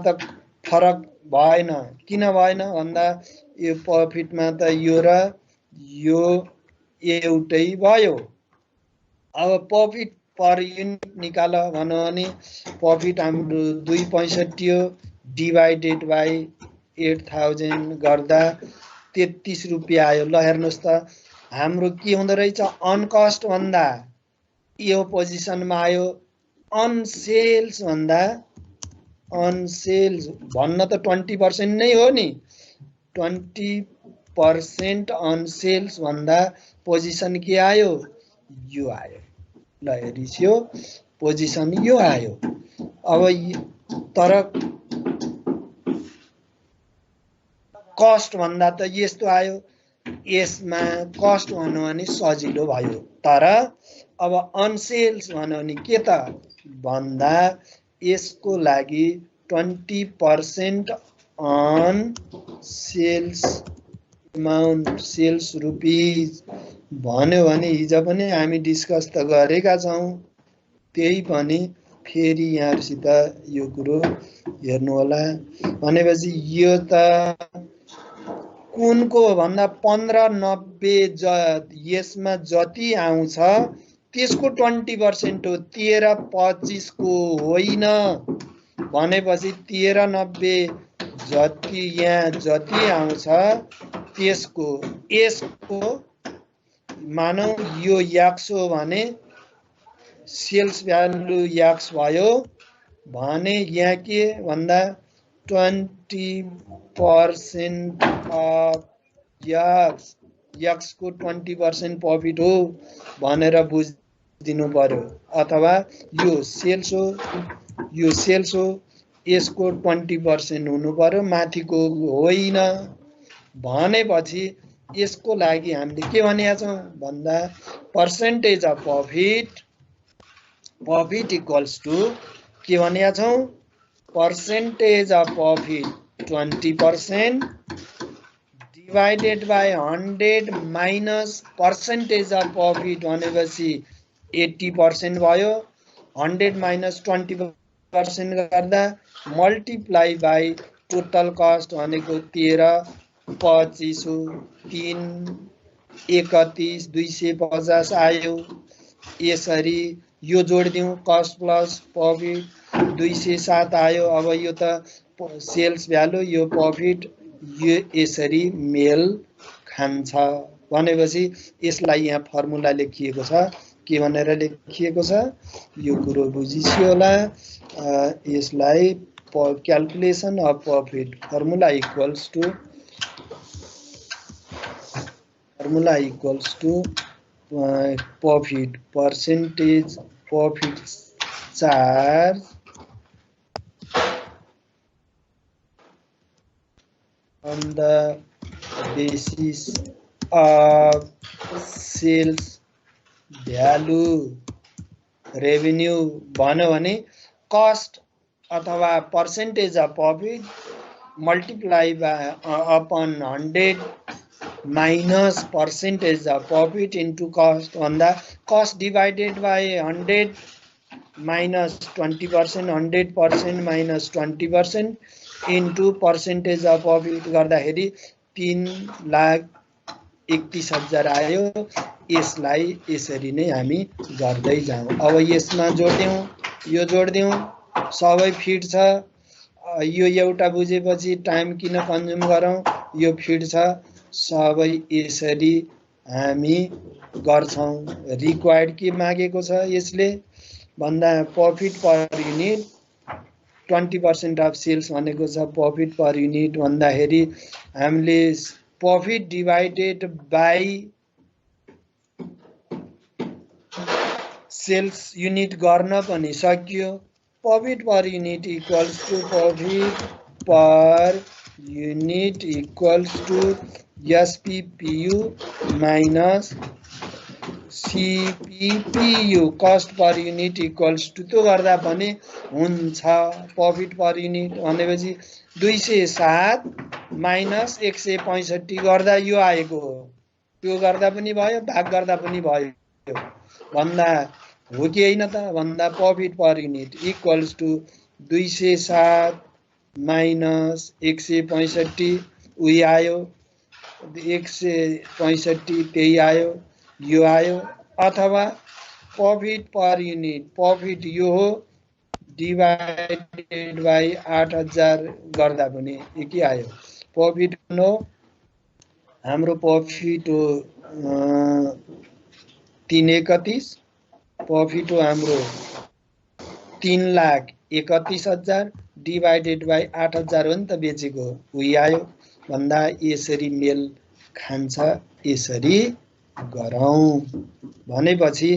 Speaker 2: फरक भएन, किन भएन भन्दा यो प्रफिटमा त यो र यो एउटै भयो। अब प्रफिट पर युनिट निकाल भन्यो भने प्रफिट हाम्रो 2.65 हो डिभाइडेड बाई 8,000 गर्दा 33 रुपियाँ आयो। ल हेर्नुहोस् त हाम्रो के हुँदो रहेछ अनकस्ट भन्दा यो पोजिसनमा आयो, अनसेल्स भन्दा अनसेल्स भन्न त 20% नै हो नि, 20% अनसेल्स भन्दा पोजिसन के आयो यो आयो। ल हेरिस यो पोजिसन यो आयो। अब तर कस्ट भन्दा त यस्तो आयो, यसमा कस्ट भन्नु भने सजिलो भयो। तर अब अनसेल्स भन्नु भने के त भन्दा यसको लागि 20% on sales amount sales rupees भन्यो भने हिजो पनि हामी डिस्कस त गरेका छौँ, त्यही पनि फेरि यहाँसित यो कुरो हेर्नु होला। भनेपछि यो त कुनको भन्दा 1590 यसमा जति आउँछ त्यसको 20% हो, 13,25 को होइन। भनेपछि 1390 जति यहाँ जति आउँछ त्यसको यसको मानौ यो एक्स हो भने सेल्स भ्यालु एक्स भयो भने यहाँ के भन्दा 20% अफ एक्स को 20% प्रफिट हो भनेर बुझिदिनु पर्यो। अथवा यो सेल्स हो यसको 20% हुनु पर्यो, माथिको होइन। भनेपछि यसको लागि हामीले के भनेका छौँ भन्दा percentage of profit equals to के भनेका छौँ percentage of profit 20% divided by 100 minus percentage of profit भनेपछि 80% भयो। 100 माइनस 20% गर्दा मल्टिप्लाई बाई टोटल कस्ट भनेको 13,25 हो, 3,31 250 आयो। यसरी यो जोडिदिउँ कस्ट प्लस प्रफिट 207 आयो। अब यो त सेल्स भ्यालु यो प्रफिट यो यसरी मेल खान्छ। भनेपछि यसलाई यहाँ फर्मुला लेखिएको छ, के भनेर लेखिएको छ यो कुरो बुझिसियो होला। यसलाई calculation of profit formula equals to profit percentage profit charge on the basis of sales value revenue भन्यो भने कस्ट अथवा percentage of profit multiply by upon 100 minus percentage of profit into cost भन्दा cost divided by 100 minus 20% 100% minus 20% into percentage of profit गर्दाखेरि 3,31,000 आयो। यसलाई यसरी नै हामी गर्दै जाउँ। अब यसमा जोड्यौँ यो जोड्यौँ सबै फिट छ। यो एउटा बुझेपछि टाइम किन कन्ज्युम गरौँ, यो फिड छ, सबै यसरी हामी गर्छौँ। रिक्वायर्ड के मागेको छ यसले भन्दा profit per unit 20% of sales भनेको छ। प्रफिट पर युनिट भन्दाखेरि हामीले profit divided by sales unit गर्न पनि सक्यो। Profit per unit equals to profit per unit equals to SPPU minus CPPU, cost per unit equals to, त्यो गर्दा पनि हुन्छ। प्रफिट पर युनिट भनेपछि 207 माइनस 165 गर्दा यो आएको हो। त्यो गर्दा पनि भयो, भाग गर्दा पनि भयो भन्दा हो कि होइन त भन्दा profit per unit equals to 207 minus 165 उही आयो, 165 त्यही आयो, यो आयो। अथवा प्रफिट पर युनिट, प्रफिट यो हो डिभाइडेड बाई 8000 गर्दा पनि यति आयो। प्रफिट हो हाम्रो प्रफिट हो 331, प्रफिट हो हाम्रो 3,31,000 डिभाइडेड बाई 8000 हो नि त बेचेको, उही आयो भन्दा यसरी मेल खान्छ। यसरी गरौँ भनेपछि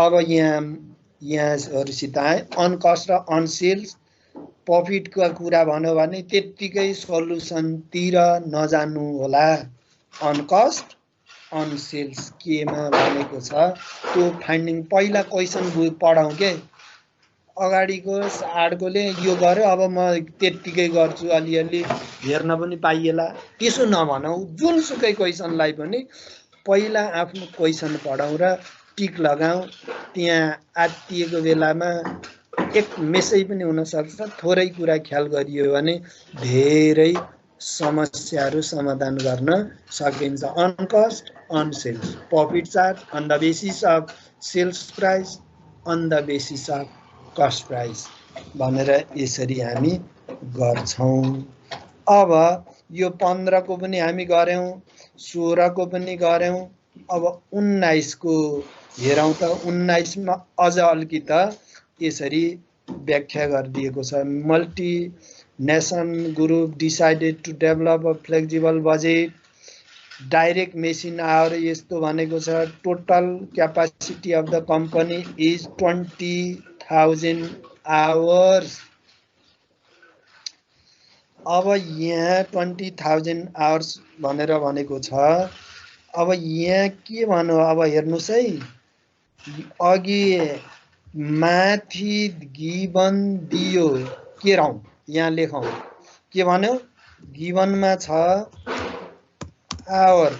Speaker 2: अब यहाँहरुसित अन कस्ट र अन सेल्स प्रफिटको कुरा भन्यो भने त्यत्तिकै सोलुसनतिर नजानु होला। अन कस्ट अन सेल्स केमा भनेको छ त्यो फाइन्डिङ पहिला क्वेसन पढाउँ के, अगाडिको आडकोले यो गर्यो अब म त्यत्तिकै गर्छु अलिअलि हेर्न पनि पाइएला त्यसो नभनौ। जुनसुकै क्वेसनलाई पनि पहिला आफ्नो क्वेसन पढाउँ र टिक लगाऊ। त्यहाँ आत्तिएको बेलामा एक मेसै पनि हुन सक्छ, थोरै कुरा ख्याल गरियो भने धेरै समस्याहरू समाधान गर्न सकिन्छ। On cost on sales, profit chart on the basis of sales price on the basis of cost price भनेर यसरी हामी गर्छौं। अब यो 15 को पनि हामी गर्यौं, 16 को पनि गर्यौं। अब 19 को हेरौं त 19 मा अझ अलिकति यसरी व्याख्या गरिदिएको छ। Multi nation group decided to develop a flexible budget, direct machine hour यस्तो भनेको छ। Total capacity of the company is 20,000 hours. अब यहाँ 20,000 आवर्स भनेर भनेको छ। अब यहाँ के भन्नु, अब हेर्नुस् है, अघि माथि गिवन दियो के रौं यहाँ लेखौं के भन्यो, गिवनमा छ आवर,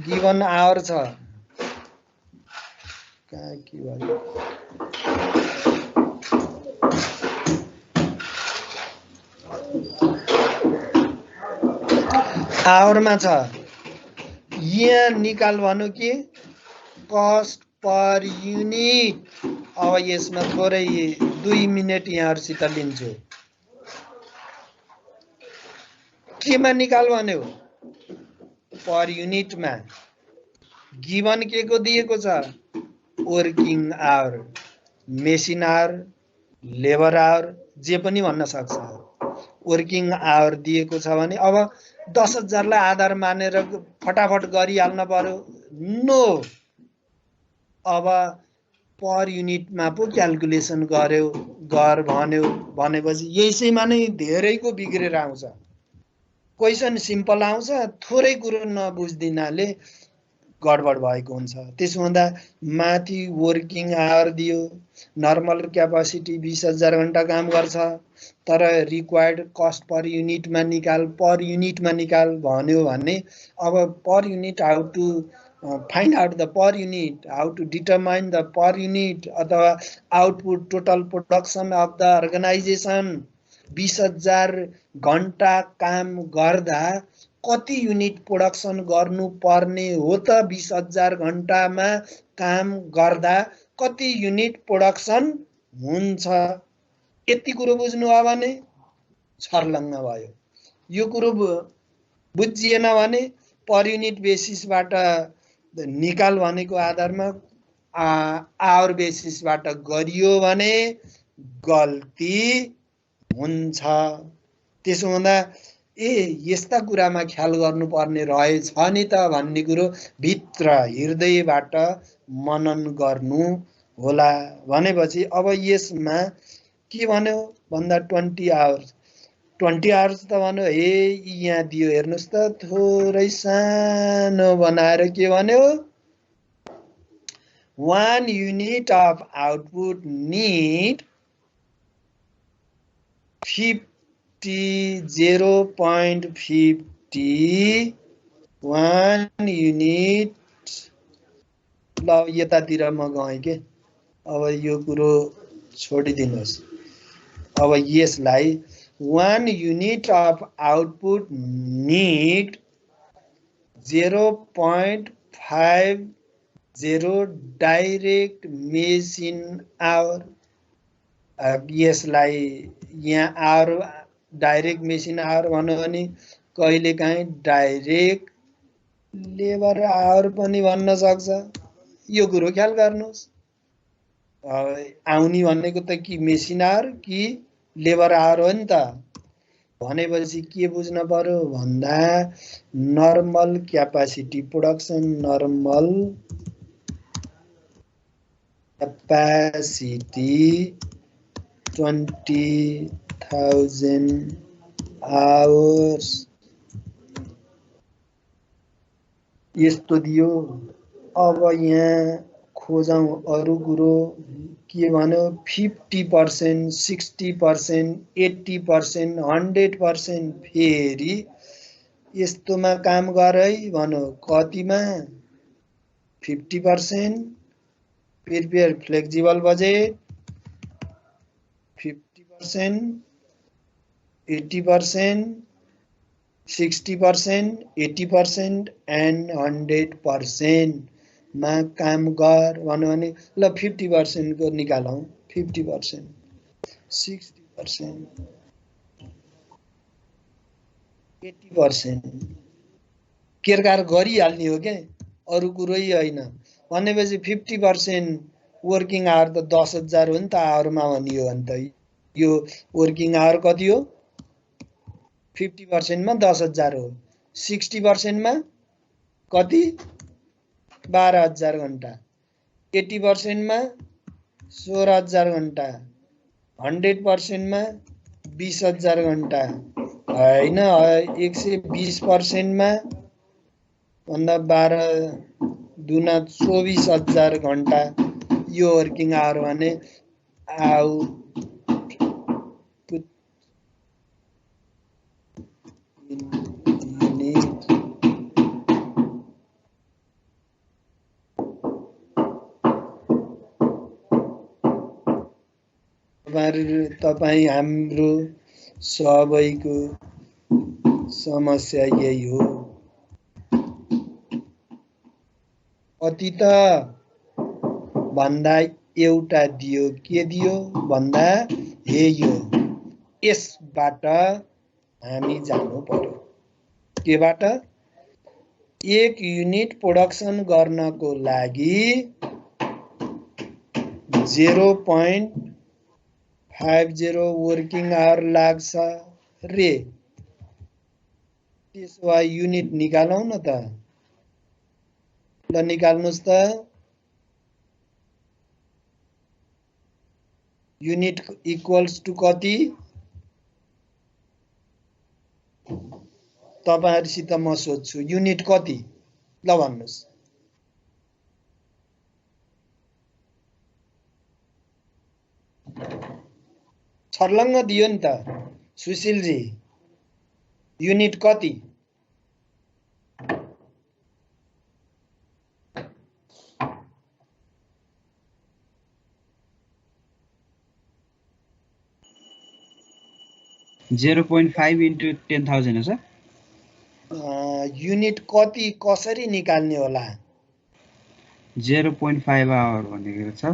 Speaker 2: गिवन आवर छ, कहाँ के भयो आवरमा छ, यहाँ निकाल भन्नु कि कस्ट पर युनिट। अब यसमा थोरै 2 मिनेट यहाँहरुसित लिन्छु। केमा निकाल भन्यो, पर युनिटमा। गिवन के को दिएको छ, working hour, machine hour, labour hour जे पनि भन्न सक्छ। वर्किङ आवर दिएको छ भने अब 10,000 लाई आधार मानेर फटाफट गरिहाल्न पर्यो, नो। अब पर युनिटमा पो क्याल्कुलेसन गर्यो भन्यो भनेपछि यसैमा नै धेरैको बिग्रेर आउँछ। क्वेसन सिम्पल आउँछ, थोरै कुरो नबुझ्दिनाले गडबड भएको हुन्छ। त्यसो हुँदा माथि वर्किङ आवर दियो, नर्मल क्यापासिटी 20,000 घण्टा काम गर्छ, तर रिक्वायर्ड कस्ट पर युनिटमा निकाल, पर युनिटमा निकाल भन्यो भने अब per unit how to find out the per unit, how to determine the per unit अथवा output total production of the organisation. 20,000 घण्टा काम गर्दा कति युनिट प्रोडक्सन गर्नु पर्ने हो त, 20,000 घण्टामा काम गर्दा कति युनिट प्रोडक्सन हुन्छ। यति कुरो बुझ्नुभयो भने छर्लङ्ग भयो। यो कुरो बुझिएन भने पर युनिट बेसिसबाट निकाल भनेको आधारमा आवर बेसिसबाट गरियो भने गल्ती हुन्छ। त्यसो हुँदा यस्ता कुरामा ख्याल गर्नुपर्ने रहेछ नि त भन्ने कुरो भित्र हृदयबाट मनन गर्नु होला। भनेपछि अब यसमा के भन्यो भन्दा 20 आवर्स 20 आवर्स त भन्यो। यहाँ दियो हेर्नुहोस् त, थोरै सानो बनाएर के भन्यो, 1 unit of output need 0.50 1 unit. ल यतातिर म गएँ के, अब यो कुरो छोडिदिनुहोस्। अब यसलाई 1 unit of output need 0.50 direct machine hour. यसलाई यहाँ आवर डाइरेक्ट मेसिन आवर भन्यो भने कहिलेकाहीँ डाइरेक्ट लेबर आवर पनि भन्न सक्छ। यो कुरो ख्याल गर्नुहोस्। आउनी भनेको त कि मेसिन आवर कि लेबर आवर हो नि त। भनेपछि के बुझ्न पर्यो भन्दा normal capacity production, normal capacity 20,000 hours यस्तो दियो। अब यहाँ खोजौँ अरु कुरो के भन्यो, 50%, 60%, 80%, 100%। फेरि यस्तोमा काम गर है भन्यो, कतिमा 50%। प्रिपेयर फ्लेक्सिबल बजेट 50%, 80%, 60%, 80% and 100% मा काम गर भन्यो भने ल 50% को निकालौं। 50%, 60%, 80% केरकार गरिहाल्ने हो क्या, अरु कुरै हैन। भनेपछि 50% वर्किङ आवर त 10,000 हो नि त आवरमा भनियो भने त। यो वर्किङ आवर कति हो? 50% मा 10,000 हो। 60% मा कति? 12,000 घण्टा। 80% मा 16,000 घण्टा। 100% मा 20,000 घण्टा हैन। 120% मा भन्दा 12 दुना 24,000 घण्टा। यो वर्किङ आवर भने आउटपुट युनिट तपाईं हाम्रो सबैको समस्या यही हो। कति त भन्दा एउटा दियो, के दियो भन्दा यो यसबाट हामी जानु पर्यो। केबाट? 1 युनिट प्रोडक्सन गर्नको लागि 0.50 वर्किङ आवर लाग्छ रे। त्यसो भए युनिट निकालौं न त। ल निकाल्नुस् त। युनिट इक्वल्स टु कति? तपाईहरुसित म सोध्छु, युनिट कति? ल भन्नुस्। छर्लङ्ग दियो नि त सुशीलजी। युनिट कति?
Speaker 5: .5 into 10,000 हो सर।
Speaker 2: युनिट कति कसरी निकाल्ने होला?
Speaker 5: 0.5 आवर भनेको छ।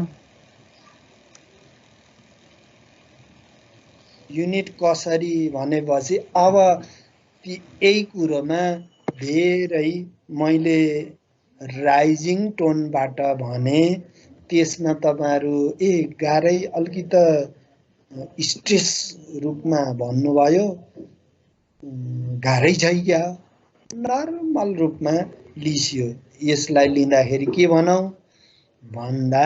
Speaker 2: युनिट कसरी भनेपछि अब यही कुरोमा धेरै मैले राइजिङ टोनबाट भने त्यसमा तपाईहरु गाह्रै अलिकति स्ट्रेस रूपमा भन्नुभयो गाह्रै छ क्या नर्मल रूपमा लिसियो यसलाई लिँदाखेरि के भनौं भन्दा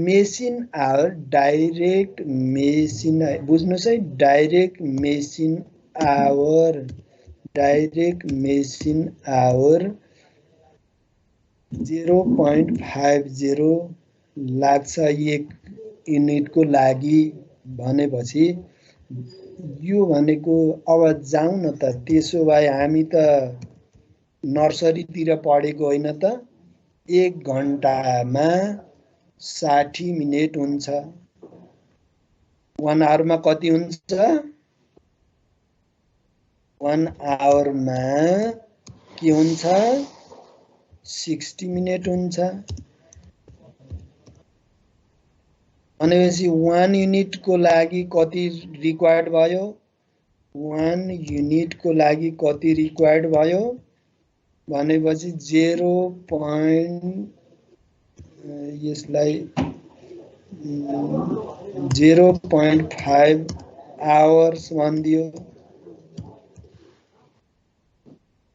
Speaker 2: मेसिन आवर डाइरेक्ट मेसिन बुझ्नुस् है डाइरेक्ट मेसिन आवर 0.50 लाग्छ एक युनिटको लागि भनेपछि यो भनेको अब जाउँ न त त्यसो भए हामी त नर्सरीतिर पढेको होइन त 1 घण्टामा 60 मिनेट हुन्छ 1 आवरमा कति हुन्छ 1 आवरमा के हुन्छ 60 मिनेट हुन्छ भनेपछि 1 युनिटको लागि कति रिक्वायर्ड भयो 1 युनिटको लागि कति रिक्वायर्ड भयो भनेपछि 0. यसलाई 0.5 आवर्स भनिदियो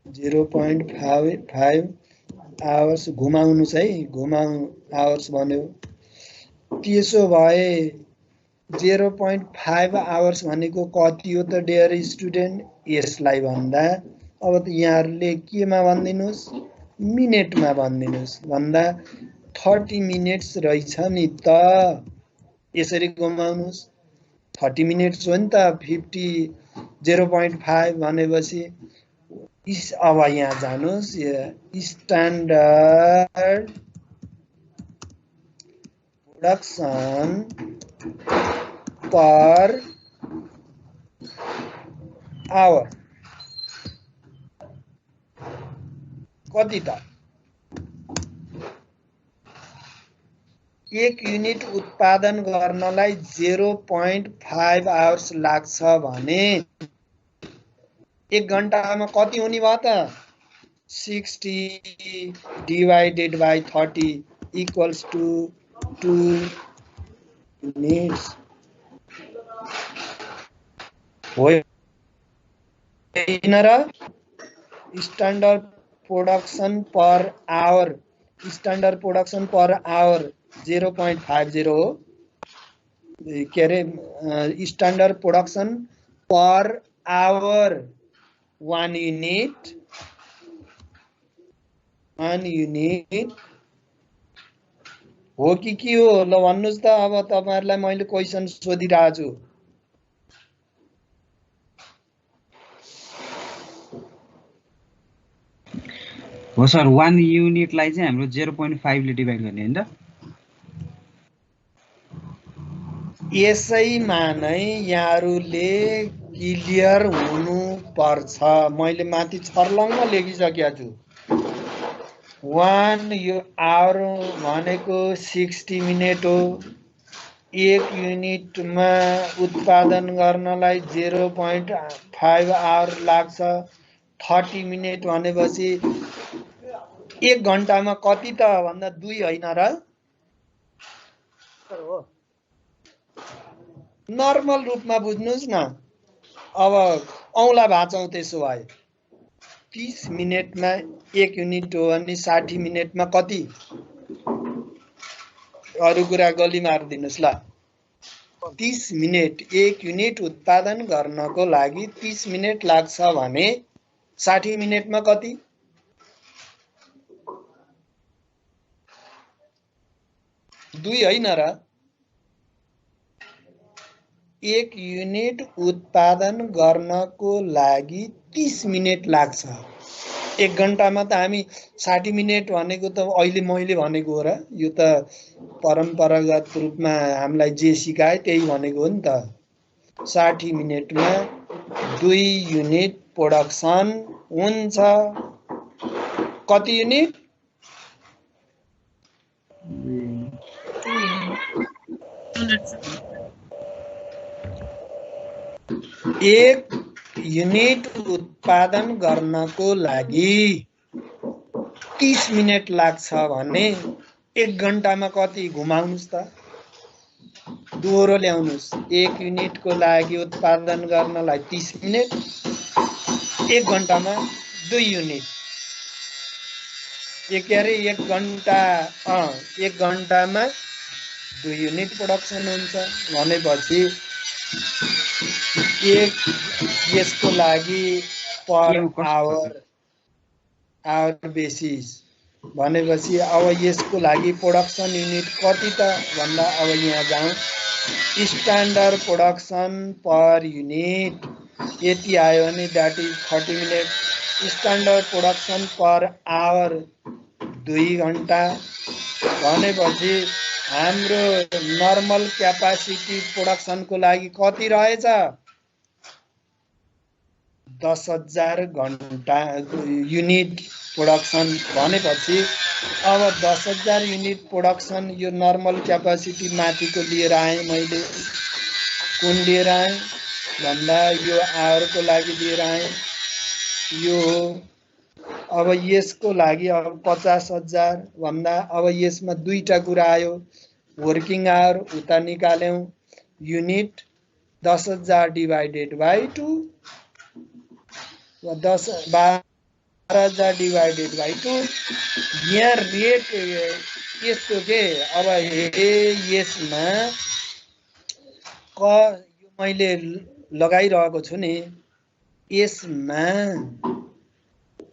Speaker 2: 0.5 आवर्स घुमाउनुस् है घुमाउ आवर्स भन्यो त्यसो भए 0.5 आवर्स भनेको कति हो त डियर स्टुडेन्ट यसलाई भन्दा अब त यहाँहरुले केमा भन्दिनुस् मिनेटमा भन्दिनुस् भन्दा 30 मिनेट्स रहेछ नि त यसरी घुमाउनुस् 30 मिनेट्स हो नि त 50 0.5 भनेपछि अब यहाँ जानुस् स्ट्यान्डर्ड प्रोडक्सन पर आवर कति त एक युनिट उत्पादन गर्नलाई 0.5 आवर्स लाग्छ भने एक घण्टामा कति हुने भयो त 60 divided by 30 equals to 2 minutes होइन र स्ट्यान्डर्ड प्रोडक्सन पर आवर 0.50 हो के अरे standard production per hour 1 unit हो कि के हो ल भन्नुस् त अब तपाईहरुलाई मैले क्वेशन सोधिरहेको छु
Speaker 5: हो सर 1 युनिटलाई चाहिँ हाम्रो 0.5 ले डिभाइड गर्ने हैन त
Speaker 2: यसैमा नै यहाँहरुले क्लियर हुनु पर्छ मैले माथि छर्लङ्ग लेखिसकेको छु 1 आवर भनेको 60 मिनेट हो एक युनिटमा उत्पादन गर्नलाई 0.5 आवर लाग्छ 30 मिनेट भनेपछि एक घण्टामा कति त भन्दा 2 हैन र नर्मल रूपमा बुझ्नुस् न अब औला भाचौं त्यसो भए 30 मिनेटमा एक युनिट हो अनि 60 मिनेटमा कति अरु कुरा गली मार्दिनुस् ल 30 मिनेट एक युनिट उत्पादन गर्नको लागि 30 मिनेट लाग्छ भने 60 मिनेटमा कति 2 हैन र एक युनिट उत्पादन गर्नको लागि 30 मिनेट लाग्छ एक घण्टामा त हामी 60 मिनेट भनेको त अहिले मैले भनेको हो र यो त परम्परागत रूपमा हामीलाई जे सिकाए त्यही भनेको हो नि त 60 मिनेटमा 2 युनिट प्रोडक्सन हुन्छ कति युनिट एक युनिट उत्पादन गर्नको लागि 30 मिनेट लाग्छ भने 1 घण्टामा कति घुमाउनुस् त दोहोरो ल्याउनुस् 1 युनिटको लागि उत्पादन गर्नलाई 30 मिनेट 1 घण्टामा 2 युनिट एक घण्टा 1 घण्टामा 2 युनिट प्रोडक्सन हुन्छ भनेपछि यसको लागि पर आवर बेसिस भनेपछि अब यसको लागि प्रोडक्सन युनिट कति त भन्दा अब यहाँ जाउँ स्ट्यान्डर्ड प्रोडक्सन पर युनिट यति आयो भने that is 30 minute standard production per hour 2 घण्टा भनेपछि हाम्रो नर्मल क्यापासिटी प्रोडक्सनको लागि कति रहेछ 10,000 घण्टा युनिट प्रोडक्सन भनेपछि अब 10,000 युनिट प्रोडक्सन यो नर्मल क्यापासिटी माथिको लिएर आएँ मैले कुन लिएर आएँ भन्दा यो आवरको लागि लिएर आएँ यो अब यसको लागि अब 50,000 भन्दा अब यसमा दुईटा कुरा आयो वर्किङ आवर उता निकाल्यौं unit 10,000 divided by 2 12,000 divided by 2 यहाँ रेट यस्तो के अब यसमा यो मैले लगाइरहेको छु नि यसमा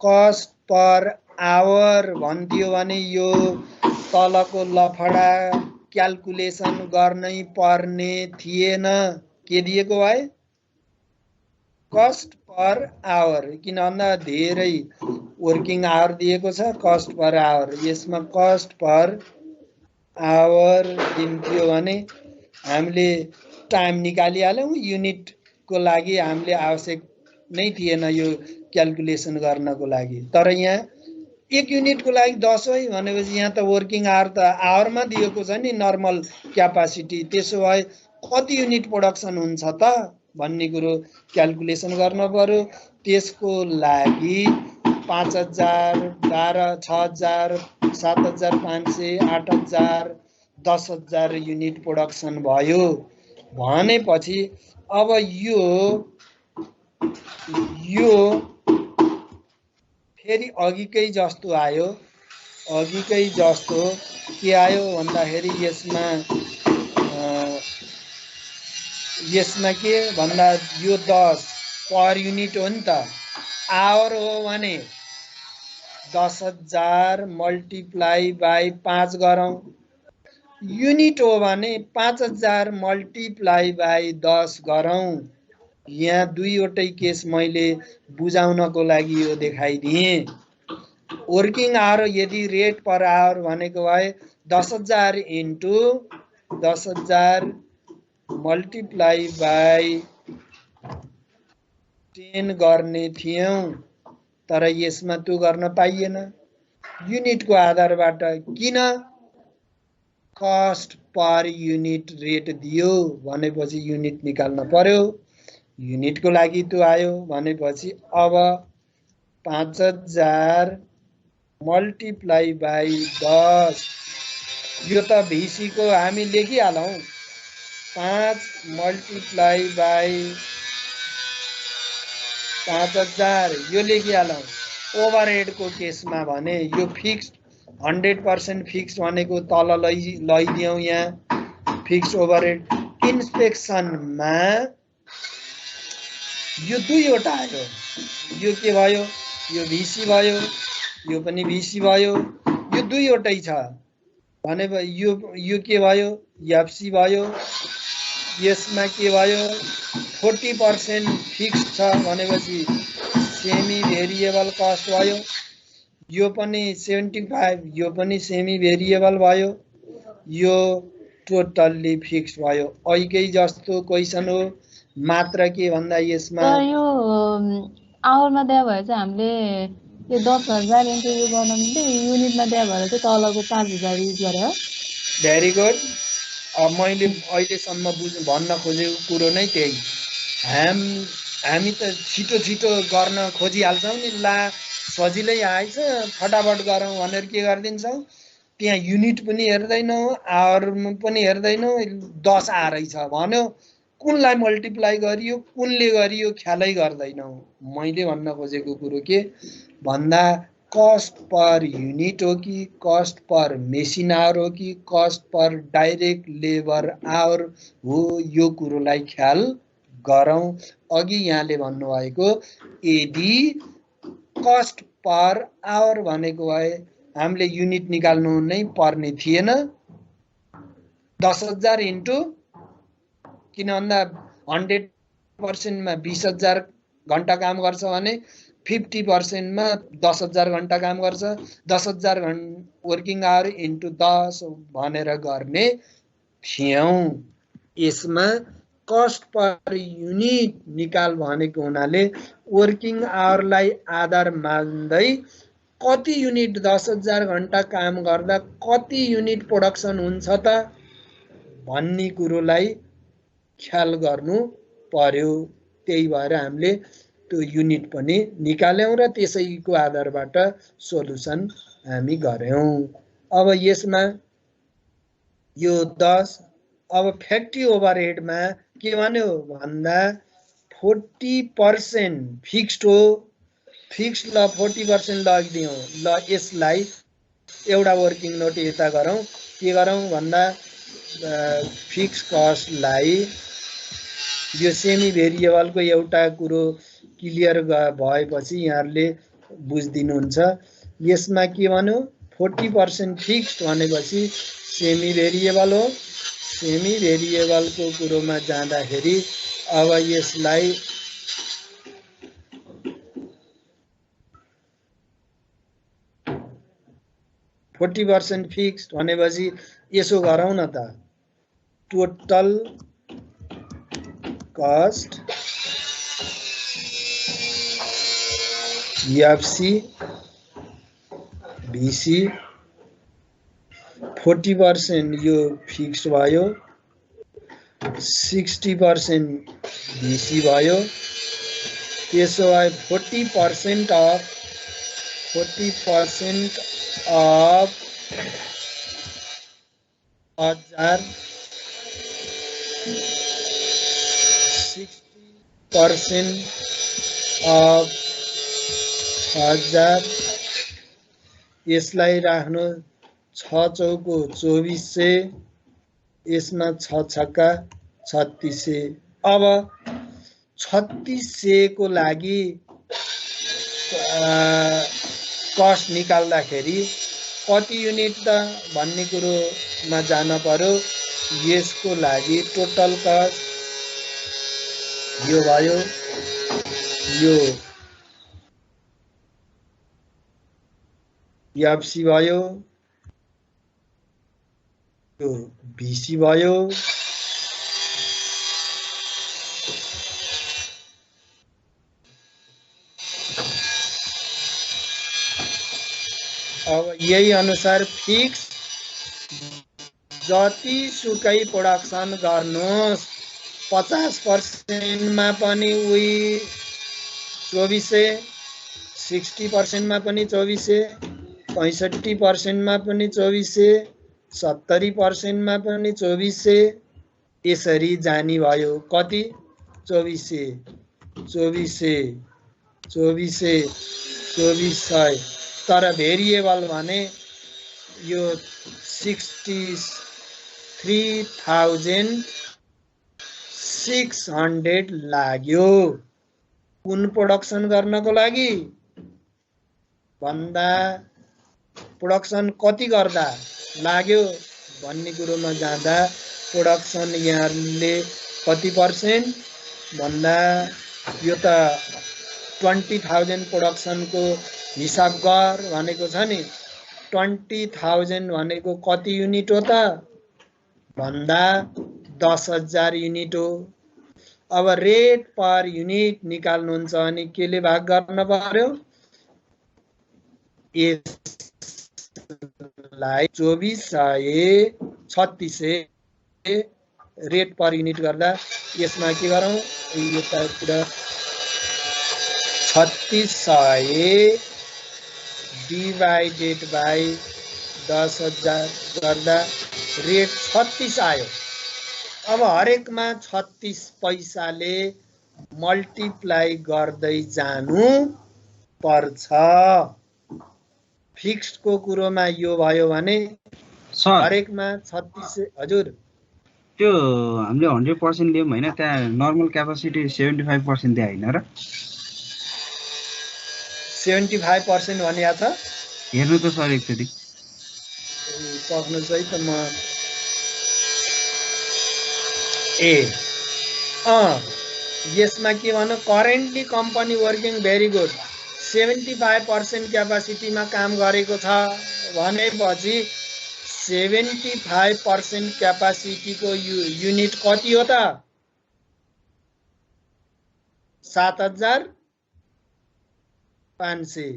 Speaker 2: कस्ट पर आवर भन्दियो भने यो तलको लफडा क्याल्कुलेसन गर्नै पर्ने थिएन के दिएको भए कस्ट पर आवर किन भन्दा धेरै वर्किङ आवर दिएको छ कस्ट पर आवर यसमा कस्ट पर आवर दिन्थ्यो भने हामीले टाइम निकालिहाल्यौं युनिटको लागि हामीले आवश्यक नै थिएन यो क्याल्कुलेसन गर्नको लागि तर यहाँ 1 युनिटको लागि 10 है भनेपछि यहाँ त वर्किङ आवर त आवरमा दिएको छ नि नर्मल क्यापासिटी त्यसो भए कति युनिट प्रोडक्सन हुन्छ त भन्ने कुरो क्याल्कुलेसन गर्न पर्यो त्यसको लागि 5,000 12 6,000 7,500 8,000 10,000 युनिट प्रोडक्सन भयो भनेपछि अब यो फेरि अघिकै जस्तो आयो अघिकै जस्तो के आयो भन्दाखेरि यसमा के भन्दा यो 10 पर युनिट हो नि त आवर हो भने 10,000 मल्टिप्लाई बाई 5 गरौँ युनिट हो भने 5,000 मल्टिप्लाई बाई 10 गरौँ यहाँ दुईवटै केस मैले बुझाउनको लागि यो देखाइदिएँ वर्किङ आवर यदि रेट पर आवर भनेको भए 10,000 इन्टु 10,000 मल्टिप्लाई बाई 10 गर्ने थियौं तर यसमा त्यो गर्न पाइएन युनिटको आधारबाट किन कस्ट पर युनिट रेट दियो भनेपछि युनिट निकाल्न पर्यो युनिटको लागि त्यो आयो भनेपछि अब 5,000 मल्टिप्लाई बाई 10 यो त VC को हामी लेखिहालौं 5 मल्टिप्लाई बाई 5,000 यो लेखिहालौं ओभरहेड को केसमा भने यो फिक्स्ड 100% फिक्स्ड भनेको तल लैदियौं यहाँ फिक्स्ड ओभरहेड इन्स्पेक्सनमा यो दुईवटा आयो यो के भयो यो VC भयो यो पनि VC भयो यो दुईवटै छ भने यो के भयो FC भयो यसमा के भयो 40% फिक्स्ड छ भनेपछि सेमी भेरिएबल कस्ट भयो यो पनि 75 यो पनि सेमी भेरिएबल भयो यो टोटल्ली फिक्स्ड भयो अहिकै जस्तो क्वेशन हो मात्र के भन्दा यसमा
Speaker 6: यो आवरमा दिया भए चाहिँ हामीले यो 10,000 इन्टु गर्न मिल्दै युनिटमा दिया भएर चाहिँ तलको 5,000 युज गरे हो
Speaker 2: भेरी गुड अब मैले अहिलेसम्म भन्न खोजेको कुरो नै त्यही हामी त छिटो छिटो गर्न खोजिहाल्छौँ नि, ला सजिलै आएछ फटाफट गरौँ भनेर के गरिदिन्छौँ, त्यहाँ युनिट पनि हेर्दैनौँ, आवर पनि हेर्दैनौँ, 10 आएछ भन्यो, कुनलाई मल्टिप्लाई गरियो कुनले गरियो ख्यालै गर्दैनौँ। मैले भन्न खोजेको कुरो के भन्दा कस्ट पर युनिट हो कि कस्ट पर मेसिन आवर हो कि cost per direct labour our हो, यो कुरोलाई ख्याल गरौँ। अघि यहाँले भन्नुभएको यदि कस्ट पर आवर भनेको भए हामीले युनिट निकाल्नु नै पर्ने थिएन। 10,000 इन्टु, किन भन्दा 100% मा 20,000 घण्टा काम गर्छ भने 50% मा 10,000 घण्टा काम गर्छ। 10,000 वर्किङ आवर इन्टु 10 भनेर गर्ने थियौँ। यसमा कस्ट पर युनिट निकाल भनेको हुनाले वर्किङ आवरलाई आधार मान्दै कति युनिट 10,000 घण्टा काम गर्दा कति युनिट प्रोडक्सन हुन्छ त भन्ने कुरोलाई ख्याल गर्नु पर्यो। त्यही भएर हामीले त्यो युनिट पनि निकाल्यौँ र त्यसैको आधारबाट सोलुसन हामी गर्यौँ। अब यसमा यो 10, अब फ्याक्ट्री ओभरहेडमा के भन्यो भन्दा 40% फिक्स्ड हो। फिक्स्ड ल 40% लगिदियौँ। ल यसलाई एउटा वर्किङ नोट यता गरौँ। के गरौँ भन्दा फिक्स कस्टलाई यो सेमी भेरिएबलको एउटा कुरो क्लियर भएपछि यहाँहरूले बुझिदिनुहुन्छ। यसमा के भन्यो 40% फिक्स्ड भनेपछि सेमी भेरिएबल हो। सेमी भेरिएबलको कुरोमा जाँदाखेरि अब यसलाई %40 फिक्स्ड भनेपछि यसो गरौँ न त, टोटल कस्ट एफसी भिसी 40% यो फिक्स्ड भयो, 60% भिसी भयो। त्यसो भए 40% अफ 1000, 60% अफ 1000, यसलाई राख्नु 6 चौको 2400, यसमा 6 छक्का 3600। अब 3600 को लागि कस्ट निकाल्दाखेरि कति युनिट त भन्ने कुरोमा जान पर्यो। यसको लागि टोटल कस्ट यो भयो, यो एफसी भयो, यो भिसी भयो, अब यही अनुसार फिक्स जति सुकै प्रोडक्सन गर्नुहोस् 50% मा पनि उही 2400, 60% मा पनि 2400, 65% मा पनि 2400, 70% मा पनि 2400, यसरी जानी भयो। कति 2400, 2400, 2400, 2400। तर भेरिएबल भने यो 63,600 लाग्यो। कुन प्रोडक्सन गर्नको लागि भन्दा प्रोडक्सन कति गर्दा लाग्यो भन्ने कुरोमा जाँदा प्रोडक्सन यहाँले कति % भन्दा यो त 20,000 प्रोडक्सनको हिसाब गर भनेको छ नि। 20,000 भनेको कति युनिट हो त भन्दा 10,000 युनिट हो। अब रेट पर युनिट निकाल्नुहुन्छ अनि केले भाग गर्न पर्यो, यसलाई 2400 रेट पर युनिट गर्दा यसमा के गरौँ, यतातिर 3600 डिवाइडेड बाई 10,000 गर्दा रेट 36 आयो। अब हरेकमा 36 पैसाले मल्टिप्लाई गर्दै जानु पर्छ। फिक्स्डको कुरोमा यो भयो भने
Speaker 5: सर
Speaker 2: हरेकमा 36 हजुर
Speaker 5: त्यो हामीले 100% लियौँ हैन, त्यहाँ नर्मल क्यापासिटी 75% दिए हैन र?
Speaker 2: 75% भनिया छ।
Speaker 5: हेर्नु त सर एकचोटि।
Speaker 2: सक्नुहोस् है त म यसमा के भन्नु, currently company working very good 75% क्यापासिटीमा काम गरेको छ भनेपछि 75% क्यापासिटीको युनिट कति हो त? 7,500।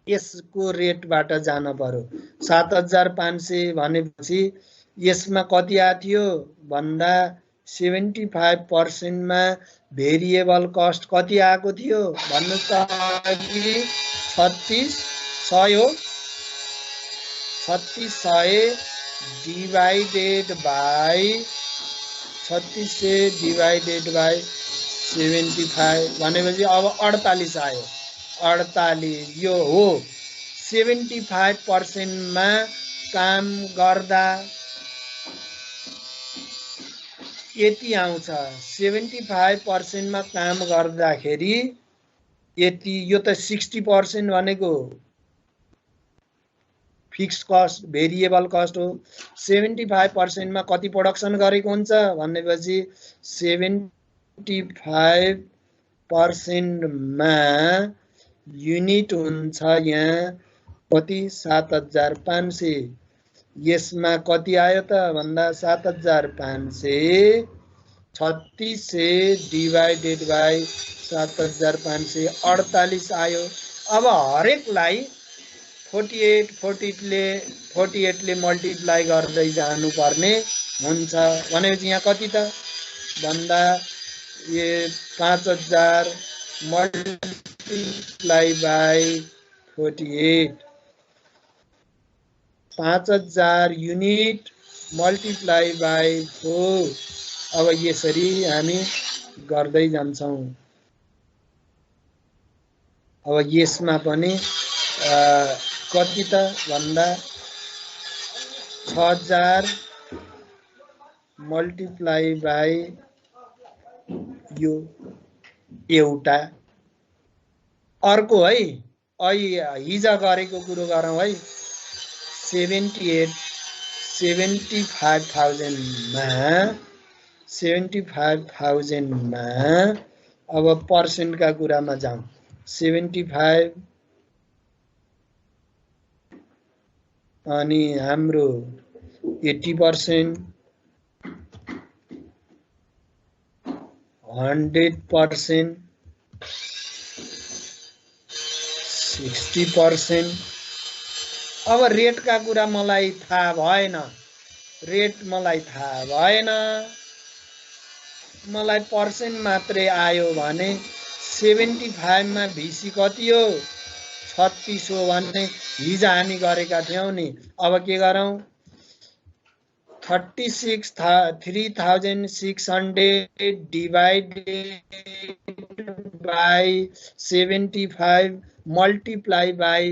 Speaker 2: यसको रेटबाट जान पर्यो। 7,500 भनेपछि यसमा कति आएको थियो भन्दा 75% मा भेरिएबल कस्ट कति आएको थियो भन्नुस् त? अघि 3600 हो। 3600 डिवाइडेड बाई 75 भनेपछि अब 48 आयो। 48 यो हो 75% मा काम गर्दा यति आउँछ। 75% मा काम गर्दाखेरि यति, यो त 60% भनेको फिक्स्ड कस्ट भेरिएबल कस्ट हो। 75% मा कति प्रोडक्सन गरेको हुन्छ भनेपछि 75% मा युनिट हुन्छ यहाँ कति? 7,500। यसमा कति आयो त भन्दा 7,500 3600 डिवाइडेड बाई 7,500 48 आयो। अब हरेकलाई 48 ले मल्टिप्लाई गर्दै जानुपर्ने हुन्छ भनेपछि यहाँ कति त भन्दा ये 5,000 multiply by 48 5,000 unit multiply by 4। अब यसरी हामी गर्दै जान्छौँ। अब यसमा पनि कति त भन्दा 6,000 मल्टिप्लाई बाई यो एउटा। अर्को है, हिजो गरेको कुरो गरौँ है। 75,000 मा अब पर्सेन्टका कुरामा जाउँ। 75 अनि हाम्रो 80%, 100%, 60%। अब रेटका कुरा मलाई थाहा भएन, मलाई पर्सेन्ट मात्रै आयो भने 75 मा भिसी कति हो? 36 हो भने हिजो हामी गरेका थियौँ नि। अब के गरौँ? 3,600 डिवाइडेड बाई 75 मल्टिप्लाई बाई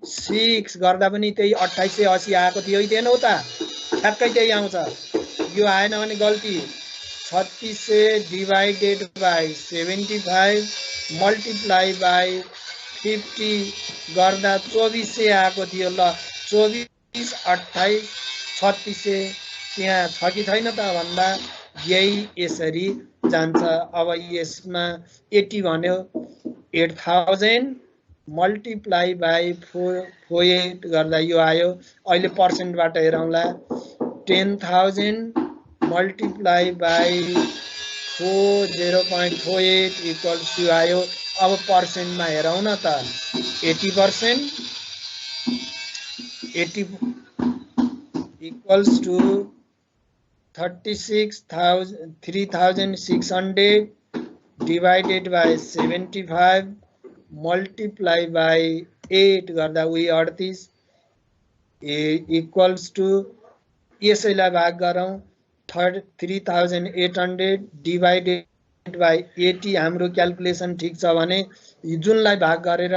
Speaker 2: 6 गर्दा पनि त्यही 2880 आएको थियो थिएन हो त? ठ्याक्कै त्यही आउँछ। यो आएन भने गल्ती। 3600 डिवाइडेड बाई 75 मल्टिप्लाई बाई 50 गर्दा 2400 आएको थियो। ल 24, 28, 3600 त्यहाँ छ कि छैन त भन्दा यही यसरी जान्छ। अब यसमा 80 भन्यो, 8,000 मल्टिप्लाई बाई 48 गर्दा यो आयो। अहिले पर्सेन्टबाट हेरौँला। 10,000 मल्टिप्लाई बाई 0.48 इक्वल्स टु आयो। अब पर्सेन्टमा हेरौँ न त। 80% 80 equals to 3,600 divided by 75 multiply by 8 गर्दा उही 38 इक्वल्स टु यसैलाई भाग गरौँ 3800 डिभाइडेड बाई 80 हाम्रो क्याल्कुलेसन ठिक छ भने जुनलाई भाग गरेर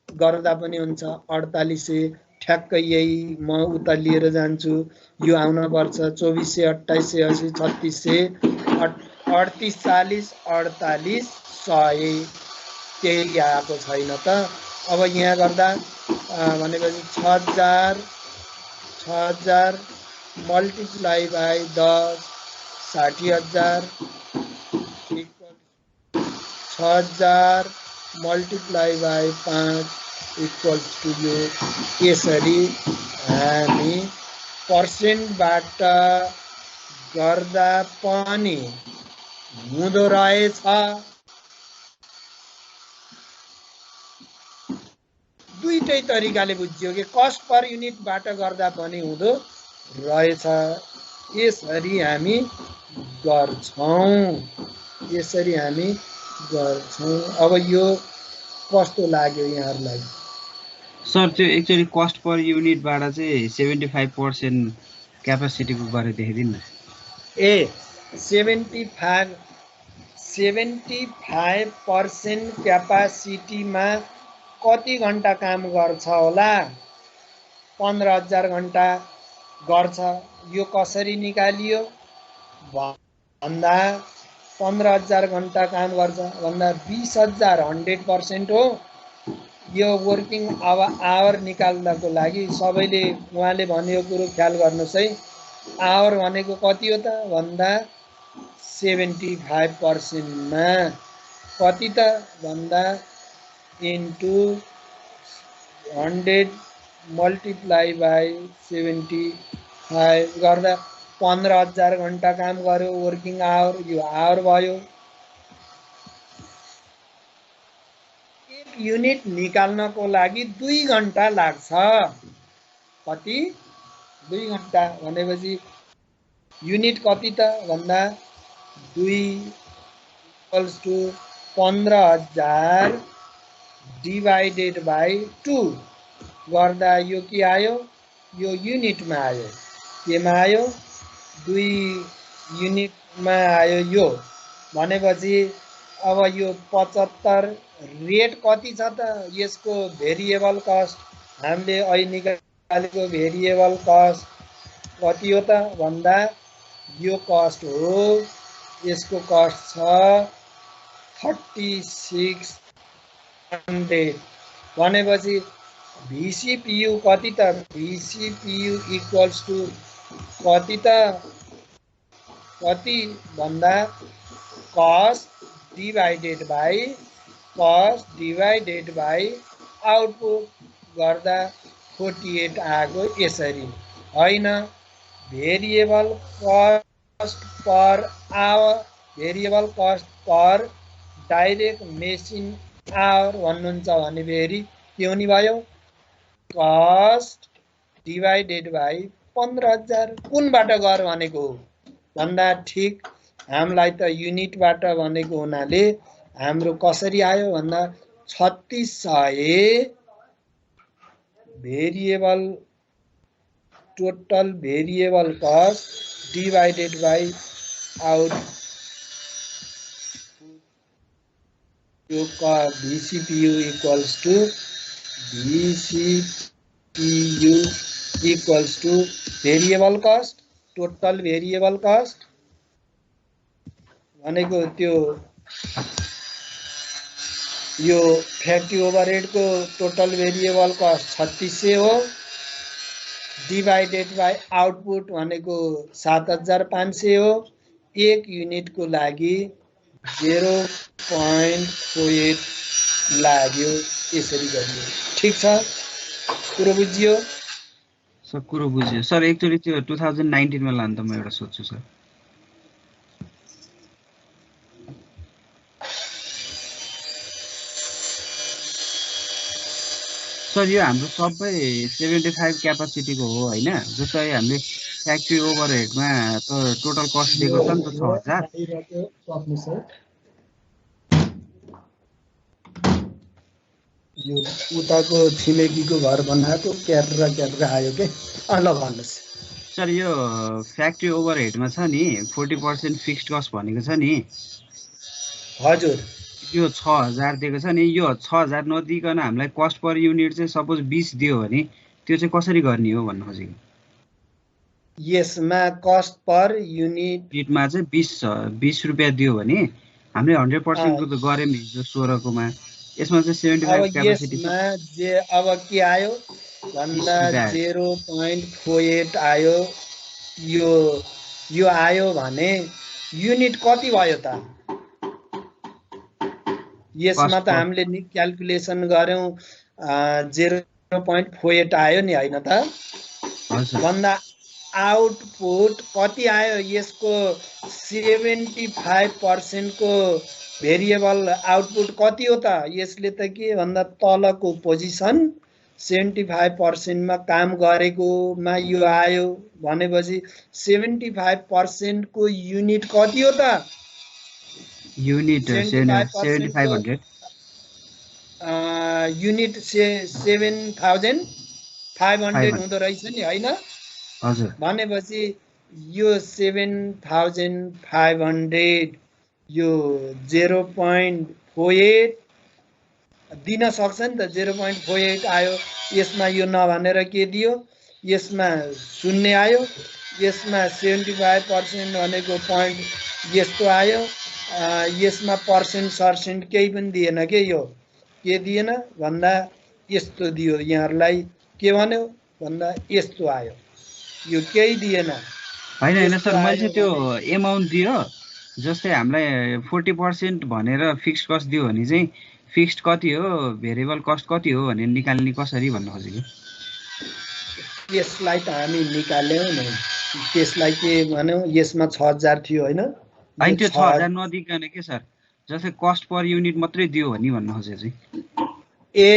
Speaker 2: गर्दा पनि हुन्छ 4800 ठ्याक्कै यही म उता लिएर जान्छु यो आउन पर्छ 2400 2880 3600 38 40 48 100 केही आएको छैन त अब यहाँ गर्दा भनेपछि 6000 multiply by 10 60,000 equal 6000 multiply by 5 equals to यो यसरी हामी पर्सेन्टबाट गर्दा पनि हुँदो रहेछ दुईटै तरिकाले बुझ्यो कि कस्ट पर युनिटबाट गर्दा पनि हुँदो रहेछ यसरी हामी गर्छौं अब यो कस्तो लाग्यो यहाँहरुलाई
Speaker 5: सर त्यो एक्चुअली कस्ट पर युनिटबाट चाहिँ 75% क्यापासिटीको गरेर देखाइदिनु न
Speaker 2: 75% क्यापासिटीमा कति घण्टा काम गर्छ होला 15000 घण्टा गर्छ यो कसरी निकालियो भन्दा 15000 घण्टा काम गर्छ भन्दा 20000 100% हो यो वर्किङ आवर निकाल्नको लागि सबैले उहाँले भनेको कुरो ख्याल गर्नुस् है आवर भनेको कति हो त भन्दा 75% मा कति त भन्दा इन्टु 100 मल्टिप्लाई बाई 75 गर्दा 15000 घण्टा काम गर्यो वर्किङ आवर यो आवर भयो एक युनिट निकाल्नको लागि 2 घण्टा लाग्छ कति 2 घण्टा भनेपछि युनिट कति त भन्दा 2 इक्वल्स टु 15000 डिवाइडेड बाई 2 गर्दा यो के आयो यो युनिटमा आयो केमा आयो 2 युनिटमा आयो यो भनेपछि अब यो 75 रेट कति छ त यसको भेरिएबल कस्ट हामीले अहिले निकालेको भेरिएबल कस्ट कति हो त भन्दा यो कस्ट हो यसको कस्ट छ 3600 भनेपछि VCPU कति त VCPU इक्वल्स टु कति त कति भन्दा कस्ट डिवाइडेड बाई आउटपुट गर्दा 48 आएको यसरी हैन variable cost per hour variable cost per direct machine hour भन्नुहुन्छ भने फेरि के हुने भयो कस्ट डिवाइडेड बाई 15000 कुनबाट गर भनेको भन्दा ठिक हामीलाई त युनिटबाट भनेको हुनाले हाम्रो कसरी आयो भन्दा 3600 variable total variable cost divided by out यो VCPU equals to variable cost total variable cost भनेको त्यो यो फ्याक्ट्री ओभरहेडको टोटल भेरिएबल कस्ट 3600 हो डिवाइडेड बाई आउटपुट भनेको 7500 हो एक युनिटको लागि 0.48 लाग्यो यसरी गरियो ठीक छ कुरो बुझियो
Speaker 5: सर कुरो बुझ्यो सर एक्चुअली त्यो 2019 मा लान त म एउटा सोध्छु सर सर यो हाम्रो सबै 75 क्यापासिटीको हो हैन जस्तै हामीले फ्याक्ट्री ओभरहेडमा त टोटल कस्ट दिएको छ नि त 6000
Speaker 2: यो उताको छिमेकीको घर बनाएको क्याटर आयो के ल भन्नुहोस्
Speaker 5: सर यो फ्याक्ट्री ओभरहेडमा छ नि 40% फिक्स्ड कस्ट भनेको छ नि
Speaker 2: हजुर
Speaker 5: यो 6000 दिएको छ नि यो 6000 नदिकन हामीलाई कस्ट पर युनिट चाहिँ सपोज 20 दियो भने त्यो चाहिँ कसरी गर्ने हो भन्नु खोजेको
Speaker 2: यसमा कस्ट पर युनिटमा
Speaker 5: चाहिँ 20 रुपैयाँ दियो भने हामीले 100% को त गर्यौं हिजो 16 कोमा यसमा चाहिँ 75 क्यापेसिटी
Speaker 2: यसमा जे अब के आयो भन्दा 0.48 आयो यो आयो भने युनिट कति भयो त यसमा त हामीले नि क्याल्कुलेसन गर्यौं 0.48 आयो नि हैन त भन्दा आउटपुट कति आयो यसको 75% को भेरिएबल आउटपुट कति हो त यसले त के भन्दा तलको पोजिसन 75% मा काम गरेकोमा यो आयो भनेपछि 75% को युनिट कति हो त
Speaker 5: युनिट 7500
Speaker 2: युनिट 7500 हुँदो रहेछ नि हैन
Speaker 5: हजुर
Speaker 2: भनेपछि यो 7500 यो 0.48 दिन सक्छ नि त 0.48 आयो यसमा यो नभनेर के दियो यसमा 0 आयो यसमा 75% भनेको पॉइन्ट यस्तो आयो यसमा पर्सेन्ट केही पनि दिएन के यो के दिएन भन्दा यस्तो दियो यहाँहरुलाई के भन्यो भन्दा यस्तो आयो यो केही दिएन
Speaker 5: हैन सर मैले त्यो अमाउन्ट दियो जस्तै हामीलाई 40% भनेर फिक्स्ड कस्ट दियो भने चाहिँ फिक्स्ड कति हो भेरिएबल कस्ट कति हो भनेर निकाल्ने कसरी भन्नु खोजेको
Speaker 2: यसलाई त हामी निकाल्यौं नि त्यसलाई के भन्यौ यसमा 6000 थियो हैन
Speaker 5: हैन त्यो 6000 नदिकन के सर जस्तै कस्ट पर युनिट मात्रै दियो भने भन्नु खोजे चाहिँ
Speaker 2: ए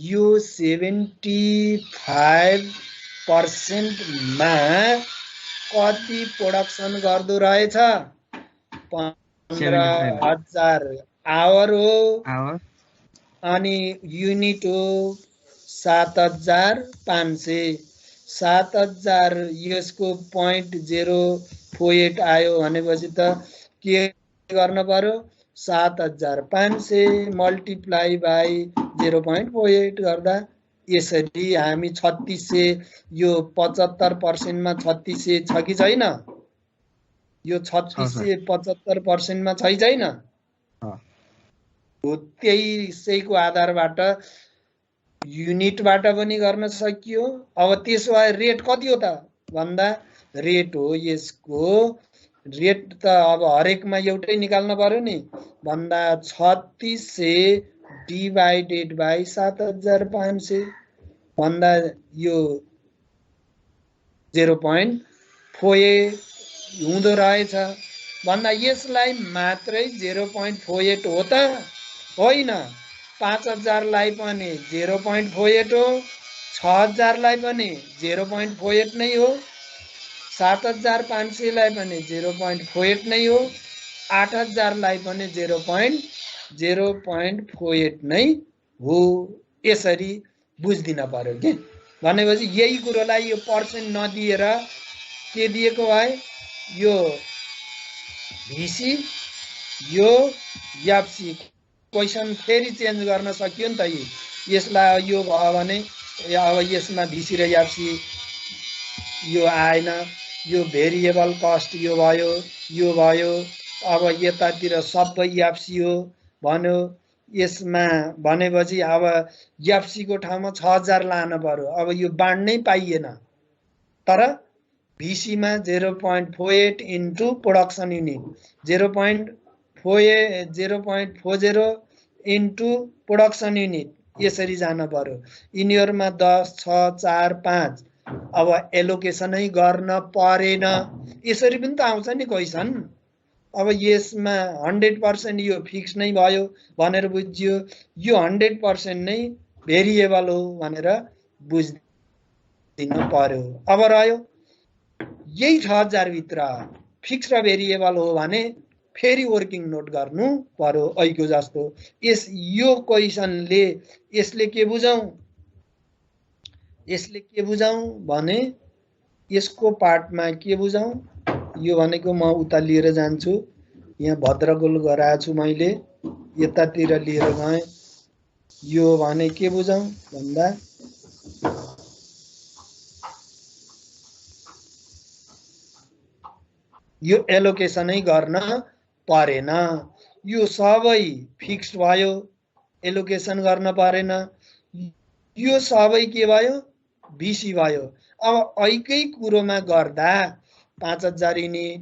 Speaker 2: यो 75% मा कति प्रोडक्सन गर्दो रहेछ 15000 आवर हो अनि युनिट हो 7500 7000 यसको 0.048 आयो भनेपछि त के गर्न पर्यो 7500 मल्टिप्लाई बाइ 0.48 गर्दा यसरी हामी 3600 यो 75% मा 3600 छ कि छैन यो 3600 75% मा छै छैन हो त्यसैको आधारबाट युनिटबाट पनि गर्न सकियो अब त्यसो भए रेट कति हो त भन्दा रेट हो यसको रेट त अब हरेकमा एउटै निकाल्न पर्यो नि भन्दा 3600 डिवाइडेड बाइ 7500 भन्दा यो 0.48 हुँदो रहेछ भन्दा यसलाई मात्रै 0.48 हो त होइन 5000 लाई पनि 0.48 हो 6000 लाई पनि 0.48 नै हो 7500 लाई पनि 0.48 नै हो 8000 लाई पनि 0.48 नै हो यसरी बुझ्दिन पर्यो के भनेपछि यही कुरोलाई यो पर्सेन्ट नदिएर के दिएको भए यो भिसी यो एफसी क्वेशन फेरि चेन्ज गर्न सकियो नि त यसलाई यो भयो भने अब यसमा भिसी र एफसी यो आएन यो भेरिएबल कस्ट यो भयो अब यतातिर सबै एफसी हो भन्यो यसमा भनेपछि अब एफसी को ठाउँमा 6000 लान पर्यो अब यो बाँड्नै पाइएन तर भिसी मा 0.48 into production unit 0.40 into production unit यसरी जान पर्यो यिनीहरुमा 10 6 4 5 अब एलोकेसनै गर्न परेन यसरी पनि त आउँछ नि क्वेशन अब यसमा 100% यो फिक्स नै भयो भनेर बुझ्यो यो 100% नै भेरिएबल हो भनेर बुझ्दिन पर्यो अब रह्यो यही 6000 भित्र फिक्स र भेरिएबल हो भने फेरि वर्किङ नोट गर्नु पर्यो ऐको जस्तो। यो क्वेसनले यसले के बुझाउँ भने यसको पार्टमा के बुझाउँ, यो भनेको म उता लिएर जान्छु, यहाँ भद्रगोल गराएको छु मैले, यतातिर लिएर गएँ। यो भने के बुझाउँ भन्दा यो एलोकेसनै गर्न परेन, यो सबै फिक्स्ड भयो, एलोकेसन गर्न परेन, यो सबै के भयो बीसी भयो। अब ऐकै कुरोमा गर्दा 5000 unit,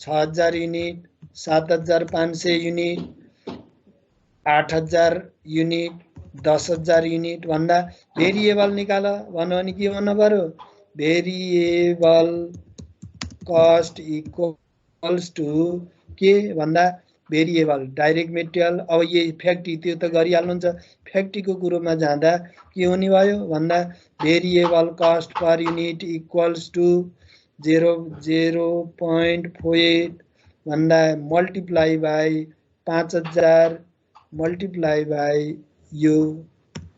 Speaker 2: 6000 unit, 7500 unit, 8000 unit, 10000 unit भन्दा भेरिएबल निकाल भन्यो भने के भन्नु पर्यो, भेरिएबल कस्ट इक्वल्स टु के भन्दा भेरिएबल डाइरेक्ट मेटेरियल। अब यही फ्याक्ट्री त्यो त गरिहाल्नुहुन्छ, फ्याक्ट्रीको कुरोमा जाँदा के हुने भयो भन्दा variable cost per unit equals to 0.48 भन्दा मल्टिप्लाई बाई 5000 मल्टिप्लाई बाई यो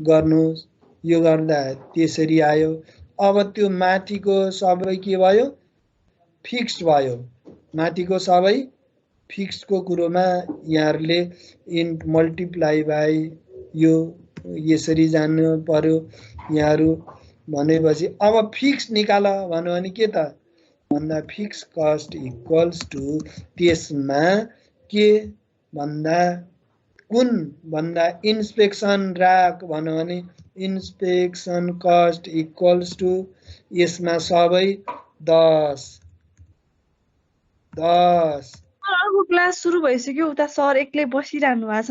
Speaker 2: गर्नुहोस्, यो गर्दा त्यसरी आयो। अब त्यो माथिको सबै के भयो फिक्स्ड भयो, माथिको सबै फिक्स्डको कुरोमा यहाँहरूले इन्ट मल्टिप्लाई बाई यो यसरी जानु पर्यो यहाँहरू भनेपछि। अब फिक्स निकाल भन्यो भने के त भन्दा फिक्स कस्ट इक्वल्स टु त्यसमा के भन्दा कुन भन्दा इन्सपेक्सन राख भन्यो भने इन्सपेक्सन कस्ट इक्वल्स टु यसमा सबै 10।
Speaker 3: अर्को क्लास सुरु भइसक्यो, उता सर एक्लै बसिरहनु भएको छ।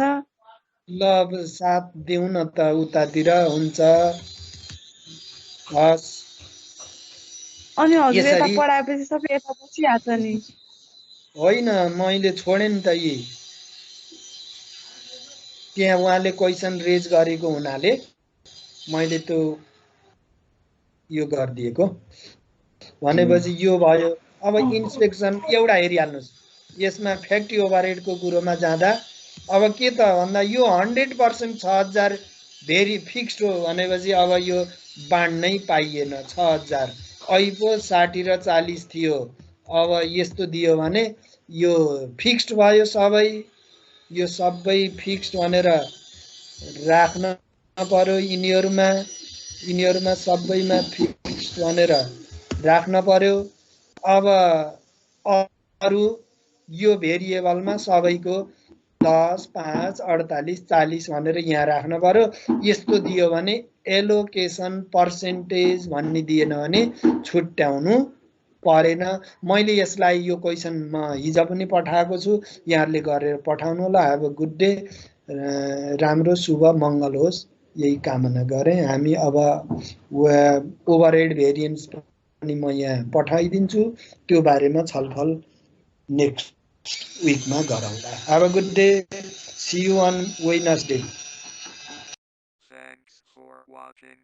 Speaker 2: ल अब साथ देऊ न त उतातिर हुन्छ। हस्
Speaker 3: अनि हजुर यता
Speaker 2: यसरी
Speaker 3: पढाएपछि सबै यता बसिहाल्छ नि।
Speaker 2: होइन मैले छोडेँ नि त यी, त्यहाँ उहाँले क्वेसन रेज गरेको हुनाले मैले त्यो यो गरिदिएको भनेपछि यो भयो। अब इन्सपेक्सन एउटा हेरिहाल्नुहोस्, यसमा फ्याक्ट्री ओभरहेडको कुरोमा जाँदा अब के त भन्दा यो 100% 6000 भेरी फिक्स्ड हो भनेपछि अब यो बाँड्नै पाइएन 6000, ऐपो 60 र 40 थियो। अब यस्तो दियो भने यो फिक्स्ड भयो सबै, यो सबै फिक्स्ड भनेर राख्न पर्यो, यिनीहरूमा सबैमा फिक्स्ड भनेर राख्न पर्यो। अब अरू यो भेरिएबलमा सबैको 10, 5, 48, 40 भनेर यहाँ राख्न पर्यो। यस्तो दियो भने एलोकेसन पर्सेन्टेज भन्ने दिएन भने छुट्याउनु परेन। मैले यसलाई यो क्वेसन म हिजो पनि पठाएको छु, यहाँहरूले गरेर पठाउनु होला। हेभ अ गुड डे, राम्रो शुभ मङ्गल होस् यही कामना गरेँ। हामी अब ओभरहेड भेरिएन्स पनि म यहाँ पठाइदिन्छु, त्यो बारेमा छलफल नेक्स्ट विकमा गरौँला। Have a good day, see you on Wednesday.
Speaker 1: Thanks for watching.